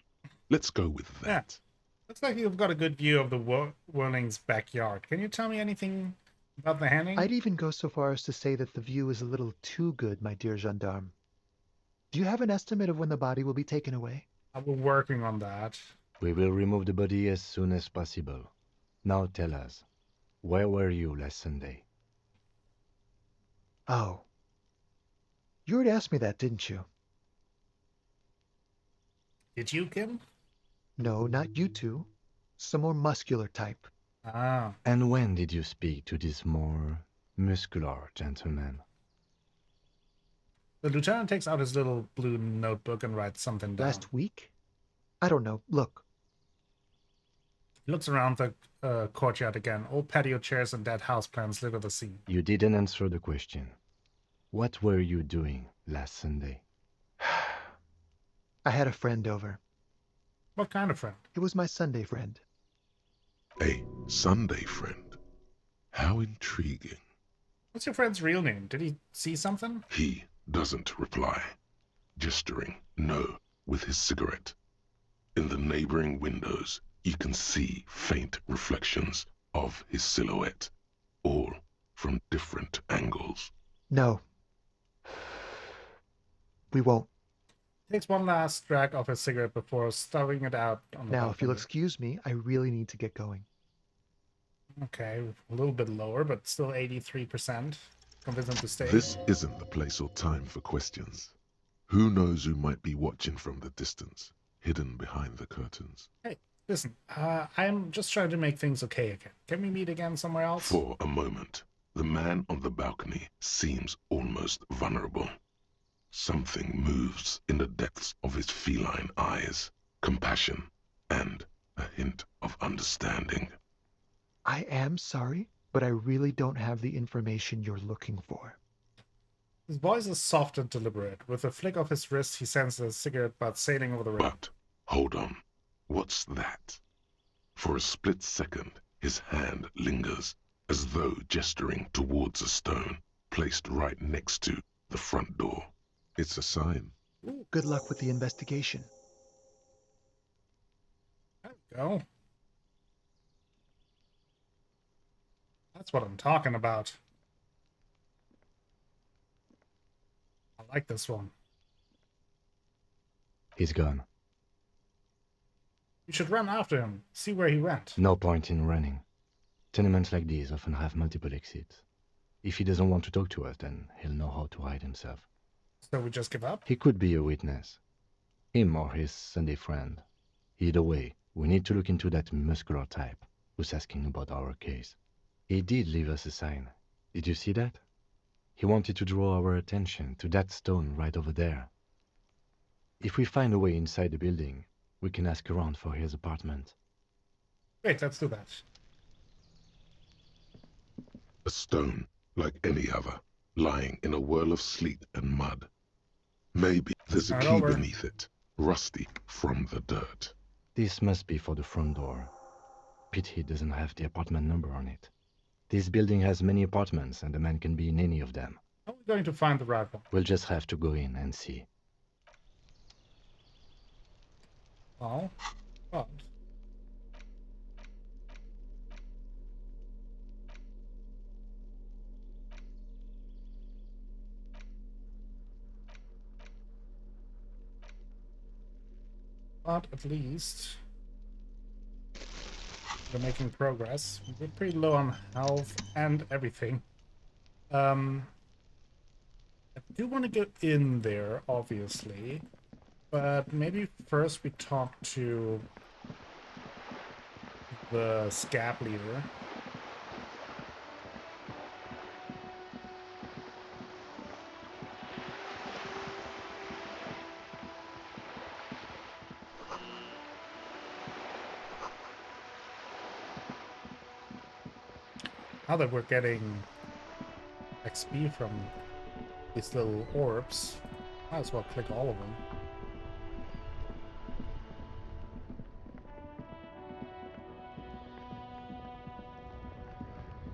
Let's go with that. Looks like you've got a good view of the Whirling's backyard. Can you tell me anything about the hanging? I'd even go so far as to say that the view is a little too good, my dear gendarme. Do you have an estimate of when the body will be taken away? We're working on that. We will remove the body as soon as possible. Now tell us, where were you last Sunday? Oh. You already asked me that, didn't you? Did you, Kim? No, not you two. Some more muscular type. Ah. And when did you speak to this more muscular gentleman? The lieutenant takes out his little blue notebook and writes something down. Last week? I don't know. Look. He looks around the courtyard again. Old patio chairs and dead houseplants litter the scene. You didn't answer the question. What were you doing last Sunday? I had a friend over. What kind of friend? It was my Sunday friend. A Sunday friend. How intriguing. What's your friend's real name? Did he see something? He doesn't reply, gesturing no with his cigarette. In the neighboring windows, you can see faint reflections of his silhouette, all from different angles. No. We won't. Takes one last drag of his cigarette before stuffing it out on the Now, if you'll balcony. excuse me, I really need to get going. Okay, a little bit lower, but still 83%. Convince him to stay. This isn't the place or time for questions. Who knows who might be watching from the distance? hidden behind the curtains. Hey, listen, I'm just trying to make things okay again. Can we meet again somewhere else? For a moment, the man on the balcony seems almost vulnerable. Something moves in the depths of his feline eyes, compassion, and a hint of understanding. I am sorry, but I really don't have the information you're looking for. His voice is soft and deliberate. With a flick of his wrist, he sends a cigarette butt sailing over the room. But, hold on, what's that? For a split second, his hand lingers, as though gesturing towards a stone placed right next to the front door. It's a sign. Good luck with the investigation. There we go. That's what I'm talking about. I like this one. He's gone. You should run after him, see where he went. No point in running. Tenements like these often have multiple exits. If he doesn't want to talk to us, then he'll know how to hide himself. So we just give up? He could be a witness. Him or his Sunday friend. Either way, we need to look into that muscular type who's asking about our case. He did leave us a sign. Did you see that? He wanted to draw our attention to that stone right over there. If we find a way inside the building, we can ask around for his apartment. Great, let's do that. A stone, like any other, lying in a whirl of sleet and mud. Maybe there's a Start key over. beneath it, rusty from the dirt. This must be for the front door. Pity doesn't have the apartment number on it. This building has many apartments, and the man can be in any of them. How are we going to find the right one? We'll just have to go in and see. Well, but... But at least we're making progress. We're pretty low on health and everything. I do want to get in there, obviously, but maybe first we talk to the scab leader. Now that we're getting XP from these little orbs, might as well click all of them.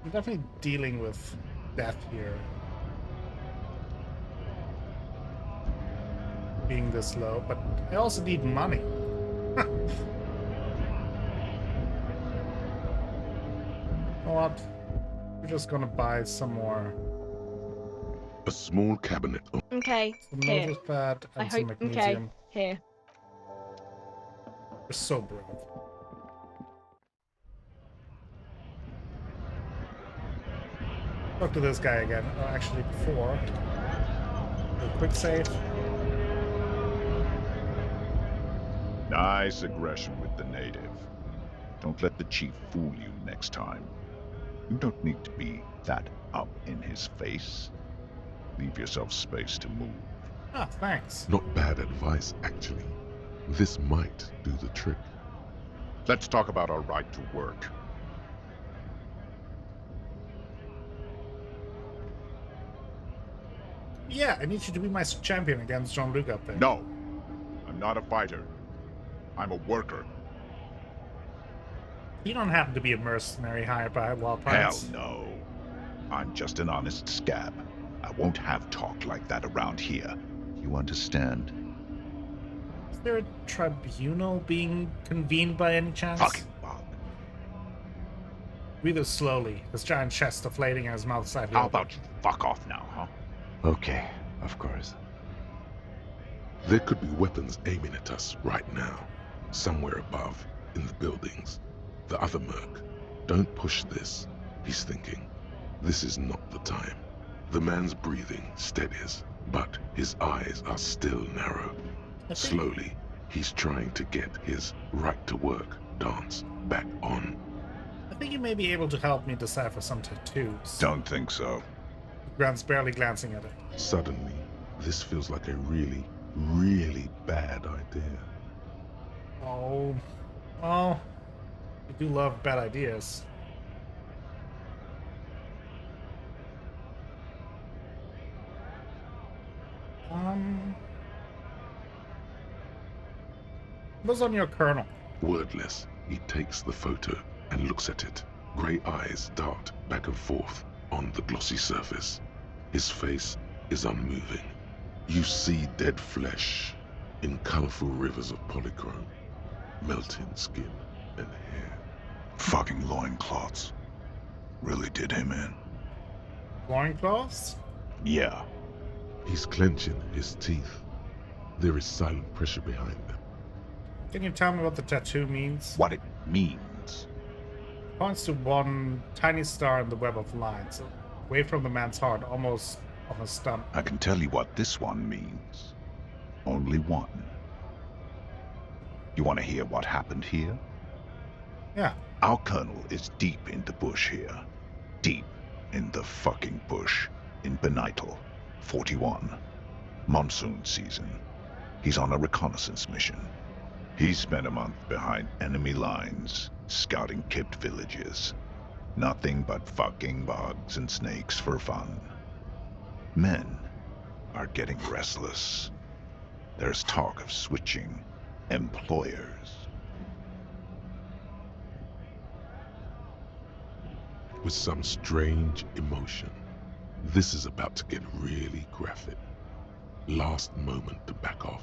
I'm definitely dealing with death here. Being this low, but I also need money. You know what? We're just gonna buy some more. A small cabinet. Okay, Some here. notice pad I and some hope. Okay, magnesium. here. We're so brave. Talk to this guy again. Oh, actually, before. A quick save. Nice aggression with the native. Don't let the chief fool you next time. You don't need to be that up in his face. Leave yourself space to move. Ah, thanks. Not bad advice, actually. This might do the trick. Let's talk about our right to work. Yeah, I need you to be my champion against Jean-Luc up there. No, I'm not a fighter. I'm a worker. You don't happen to be a mercenary hired by Wild Hell Pirates. no. I'm just an honest scab. I won't have talk like that around here. You understand? Is there a tribunal being convened by any chance? Fucking bug. Breathe it slowly, his giant chest deflating and his mouth slightly How open. about you fuck off now, huh? Okay, of course. There could be weapons aiming at us right now, somewhere above, in the buildings. The other merc. Don't push this, he's thinking. This is not the time. The man's breathing steadies, but his eyes are still narrow. Slowly, He's trying to get his right to work dance back on. I think you may be able to help me decipher some tattoos. Don't think so. Grant's barely glancing at it. Suddenly, this feels like a really, really bad idea. Oh, well, I do love bad ideas. What's on your kernel? Wordless, he takes the photo and looks at it. Grey eyes dart back and forth on the glossy surface. His face is unmoving. You see dead flesh in colorful rivers of polychrome, melting skin and hair. Fucking loincloths. Really did him in. Loincloths? Yeah. He's clenching his teeth. There is silent pressure behind them. Can you tell me what the tattoo means? What it means. Points to one tiny star in the web of lines, away from the man's heart, almost on his stomach. I can tell you what this one means. Only one. You want to hear what happened here? Yeah. Our colonel is deep in the bush here. Deep in the fucking bush. In Benital, 41. Monsoon season. He's on a reconnaissance mission. He spent a month behind enemy lines, scouting kept villages. Nothing but fucking bugs and snakes for fun. Men are getting restless. There's talk of switching employers. With some strange emotion, this is about to get really graphic. Last moment to back off.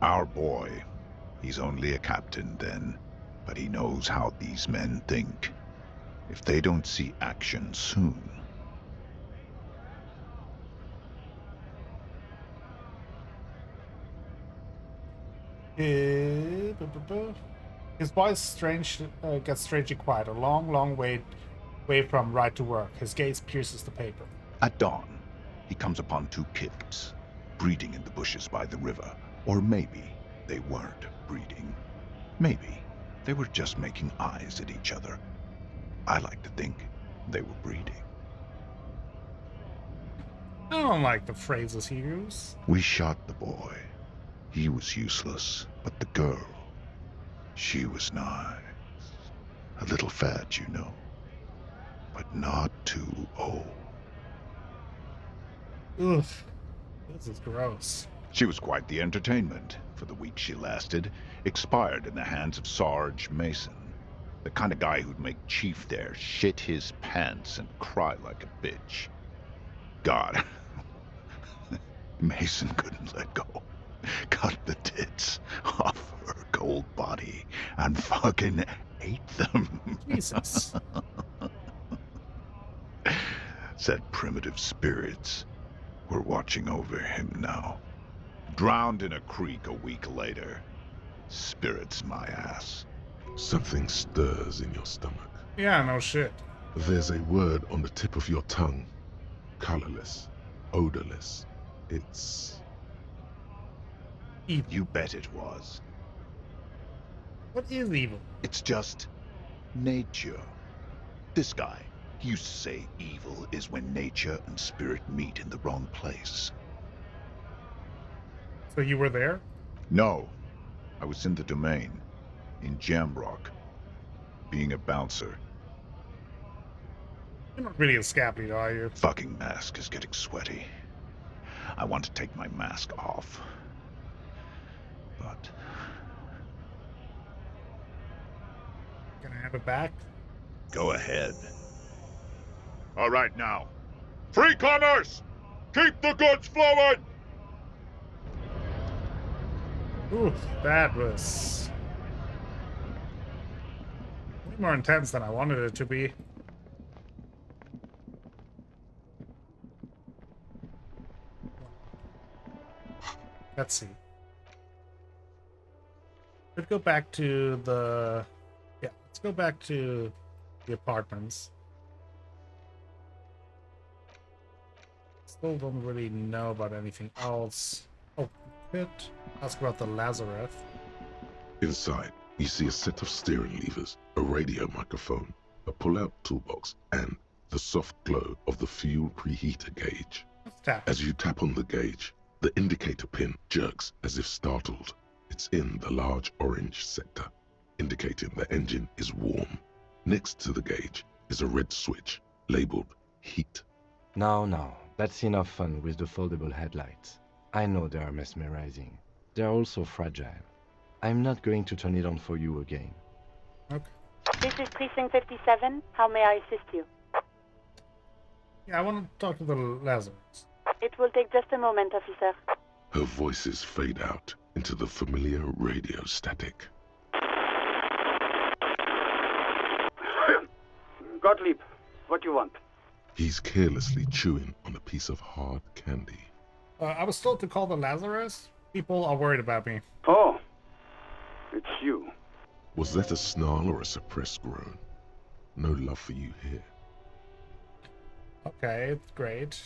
Our boy, he's only a captain then, but he knows how these men think. If they don't see action soon. His voice gets strangely quiet, a long, long way from right to work. His gaze pierces the paper. At dawn, he comes upon two kifts, breeding in the bushes by the river. Or maybe they weren't breeding. Maybe they were just making eyes at each other. I like to think they were breeding. I don't like the phrases he used. We shot the boy. He was useless, but the girl, she was nice. A little fat, you know, but not too old. Ugh, this is gross. She was quite the entertainment for the week she lasted, expired in the hands of Sarge Mason, the kind of guy who'd make Chief there shit his pants and cry like a bitch. God, Mason couldn't let go. Cut the tits off her cold body and fucking ate them. Jesus. Said primitive spirits were watching over him now. Drowned in a creek a week later. Spirits my ass. Something stirs in your stomach. Yeah, no shit. There's a word on the tip of your tongue. Colorless. Odorless. It's... evil. You bet it was. What is evil? It's just nature. This guy, he used to say evil is when nature and spirit meet in the wrong place. So you were there? No, I was in the domain, in Jamrock, being a bouncer. You're not really a scab leader, are you? Fucking mask is getting sweaty. I want to take my mask off. But... Can I have it back? go ahead. All right now. Free commerce! Keep the goods flowing! Ooh, that was way more intense than I wanted it to be. Let's see. Let's go back to the... Yeah, let's go back to the apartments. Still don't really know about anything else. Oh, pit. Ask about the Lazarus. Inside, you see a set of steering levers, a radio microphone, a pull-out toolbox, and the soft glow of the fuel preheater gauge. Let's tap. As you tap on the gauge, the indicator pin jerks as if startled. It's in the large orange sector, indicating the engine is warm. Next to the gauge is a red switch labeled heat. Now, that's enough fun with the foldable headlights. I know they are mesmerizing. They're also fragile. I'm not going to turn it on for you again. Okay. This is Precinct 57. How may I assist you? Yeah, I want to talk to the Lazarus. It will take just a moment, officer. Her voices fade out into the familiar radio static. Gottlieb, what do you want? He's carelessly chewing on a piece of hard candy. I was told to call the Lazarus. People are worried about me. Oh, it's you. Was that a snarl or a suppressed groan? No love for you here. Okay, it's great.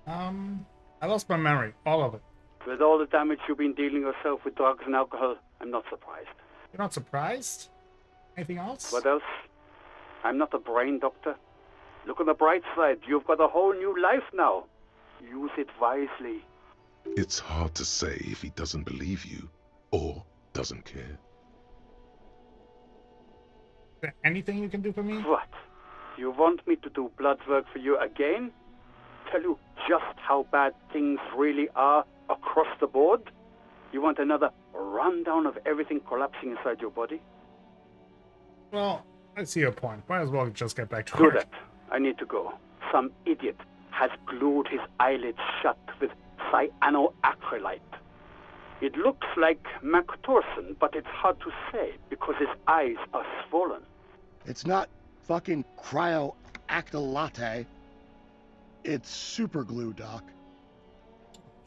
I lost my memory, all of it. With all the damage you've been dealing yourself with drugs and alcohol, I'm not surprised. You're not surprised? Anything else? What else? I'm not a brain doctor. Look on the bright side. You've got a whole new life now. Use it wisely. It's hard to say if he doesn't believe you or doesn't care. Is there anything you can do for me? What? You want me to do blood work for you again? Tell you just how bad things really are across the board? You want another rundown of everything collapsing inside your body? Well, I see your point. Might as well just get back to Do work. that. I need to go. Some idiot has glued his eyelids shut with cyanoacrylate. It looks like Mactorson, but it's hard to say because his eyes are swollen. It's not fucking cryoacrylate. It's super glue, Doc.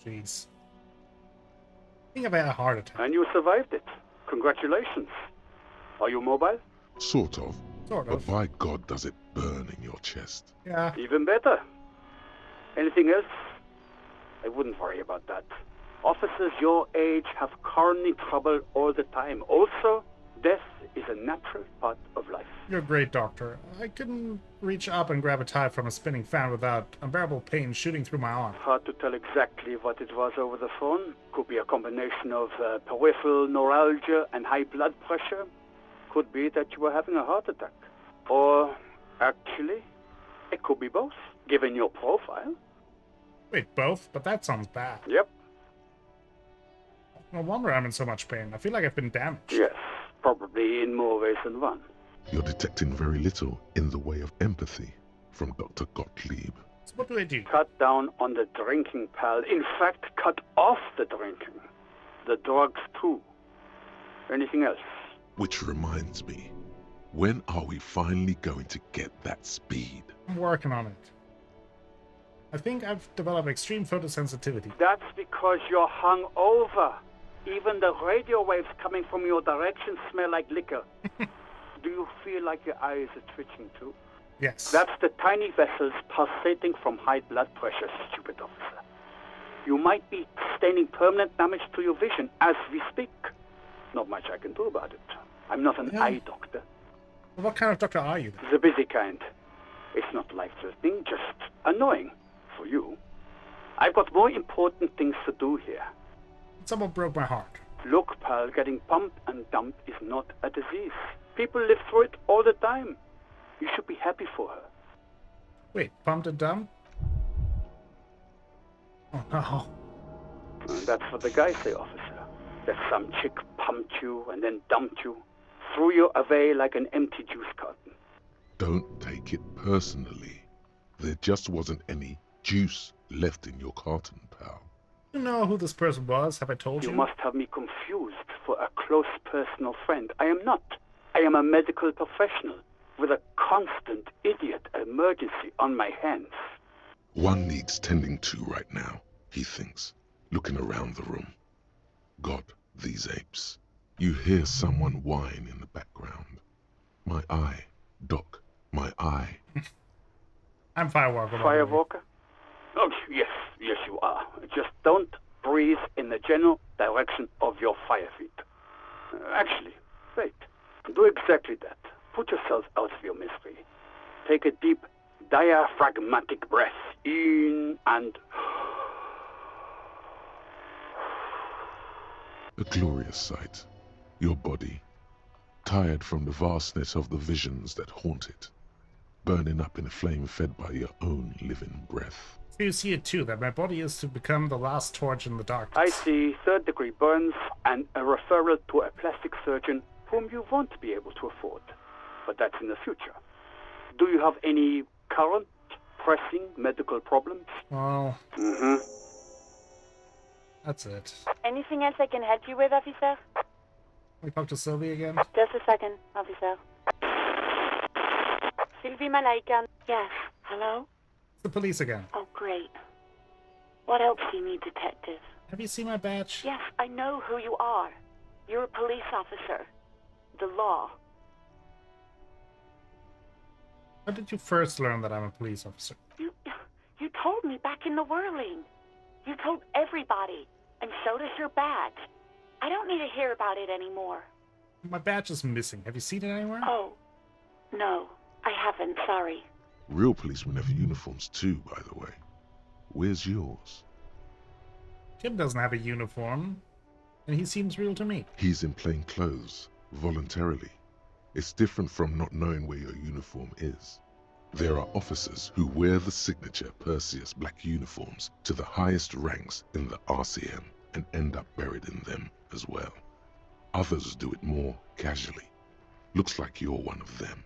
Jeez. I think I've had a heart attack. And you survived it. Congratulations. Are you mobile? Sort of. Sort But of. by God does it burn in your chest. Yeah. Even better. Anything else? I wouldn't worry about that. Officers your age have coronary trouble all the time. Also, death is a natural part of life. You're a great doctor. I couldn't reach up and grab a tire from a spinning fan without unbearable pain shooting through my arm. Hard to tell exactly what it was over the phone. Could be a combination of peripheral neuralgia and high blood pressure. Could be that you were having a heart attack. Or, actually, it could be both, given your profile. Wait, both? But that sounds bad. Yep. No wonder I'm in so much pain. I feel like I've been damaged. Yes, probably in more ways than one. You're detecting very little in the way of empathy from Dr. Gottlieb. So what do I do? Cut down on the drinking, pal. In fact, cut off the drinking. The drugs, too. Anything else? Which reminds me, when are we finally going to get that speed? I'm working on it. I think I've developed extreme photosensitivity. That's because you're hungover. Even the radio waves coming from your direction smell like liquor. Do you feel like your eyes are twitching too? Yes. That's the tiny vessels pulsating from high blood pressure, stupid officer. You might be sustaining permanent damage to your vision as we speak. Not much I can do about it. I'm not an eye doctor. Well, what kind of doctor are you then? The busy kind. It's not life-threatening, just annoying for you. I've got more important things to do here. Someone broke my heart. Look, pal, getting pumped and dumped is not a disease. People live through it all the time. You should be happy for her. Wait, pumped and dumped? Oh no. And that's what the guys say, officer. That some chick pumped you and then dumped you, threw you away like an empty juice carton. Don't take it personally. There just wasn't any juice left in your carton, pal. You know who this person was? Have I told you? You must have me confused for a close personal friend. I am not. I am a medical professional with a constant idiot emergency on my hands. One needs tending to right now, he thinks, looking around the room. God, these apes. You hear someone whine in the background. My eye, Doc, my eye. I'm Firewalker. Firewalker? Oh, yes, you are. Just don't breeze in the general direction of your fire feet. Actually, wait. Do exactly that. Put yourself out of your misery. Take a deep, diaphragmatic breath in and... A glorious sight. Your body, tired from the vastness of the visions that haunt it, burning up in a flame fed by your own living breath. So you see it too, that my body is to become the last torch in the darkness. I see third-degree burns and a referral to a plastic surgeon whom you won't be able to afford. But that's in the future. Do you have any current, pressing medical problems? Well... Mm-hmm. That's it. Anything else I can help you with, officer? We talk to Sylvie again? Just a second, officer. Sylvie Malaika. Yes, hello? It's the police again. Oh, great. What else do you need, detective? Have you seen my badge? Yes, I know who you are. You're a police officer. The law. When did you first learn that I'm a police officer? You told me back in the whirling. You told everybody, and so does your badge. I don't need to hear about it anymore. My badge is missing. Have you seen it anywhere? Oh, no, I haven't, sorry. Real policemen have uniforms too, by the way. Where's yours? Tim doesn't have a uniform, and he seems real to me. He's in plain clothes, voluntarily. It's different from not knowing where your uniform is. There are officers who wear the signature Perseus black uniforms to the highest ranks in the RCM and end up buried in them as well. Others do it more casually. Looks like you're one of them.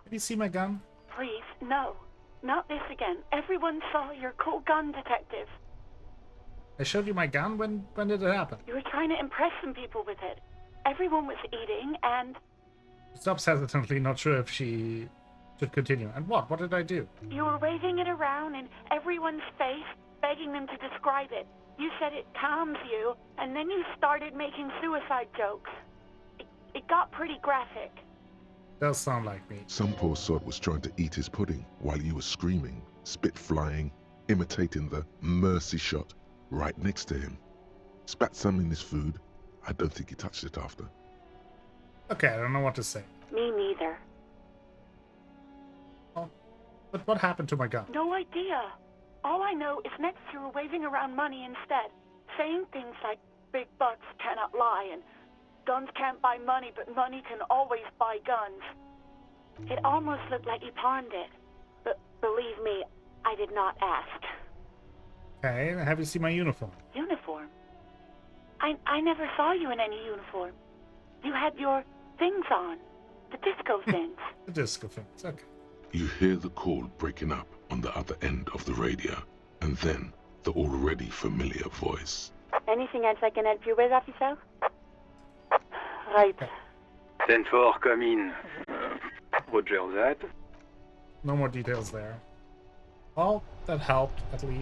Have you seen my gun? Please, no. Not this again. Everyone saw your cool gun, detective. I showed you my gun? When did it happen? You were trying to impress some people with it. Everyone was eating, and... Stops hesitantly, not sure if she should continue. And what? What did I do? You were waving it around in everyone's face, begging them to describe it. You said it calms you, and then you started making suicide jokes. It got pretty graphic. Does sound like me. Some poor sod was trying to eat his pudding while you were screaming, spit flying, imitating the mercy shot right next to him. Spat some in his food. I don't think he touched it after. Okay, I don't know what to say. Me neither. Oh, but what happened to my gun? No idea. All I know is next you were waving around money instead, saying things like big bucks cannot lie and guns can't buy money, but money can always buy guns. It almost looked like you pawned it, but believe me, I did not ask. Okay, have you seen my uniform? Uniform? I never saw you in any uniform. You had your things on, the disco things. The disco things, okay. You hear the call breaking up on the other end of the radio, and then the already familiar voice. Anything else I can help you with, officer? Right. 10-4, come in. Roger that. No more details there. Well, that helped, at least.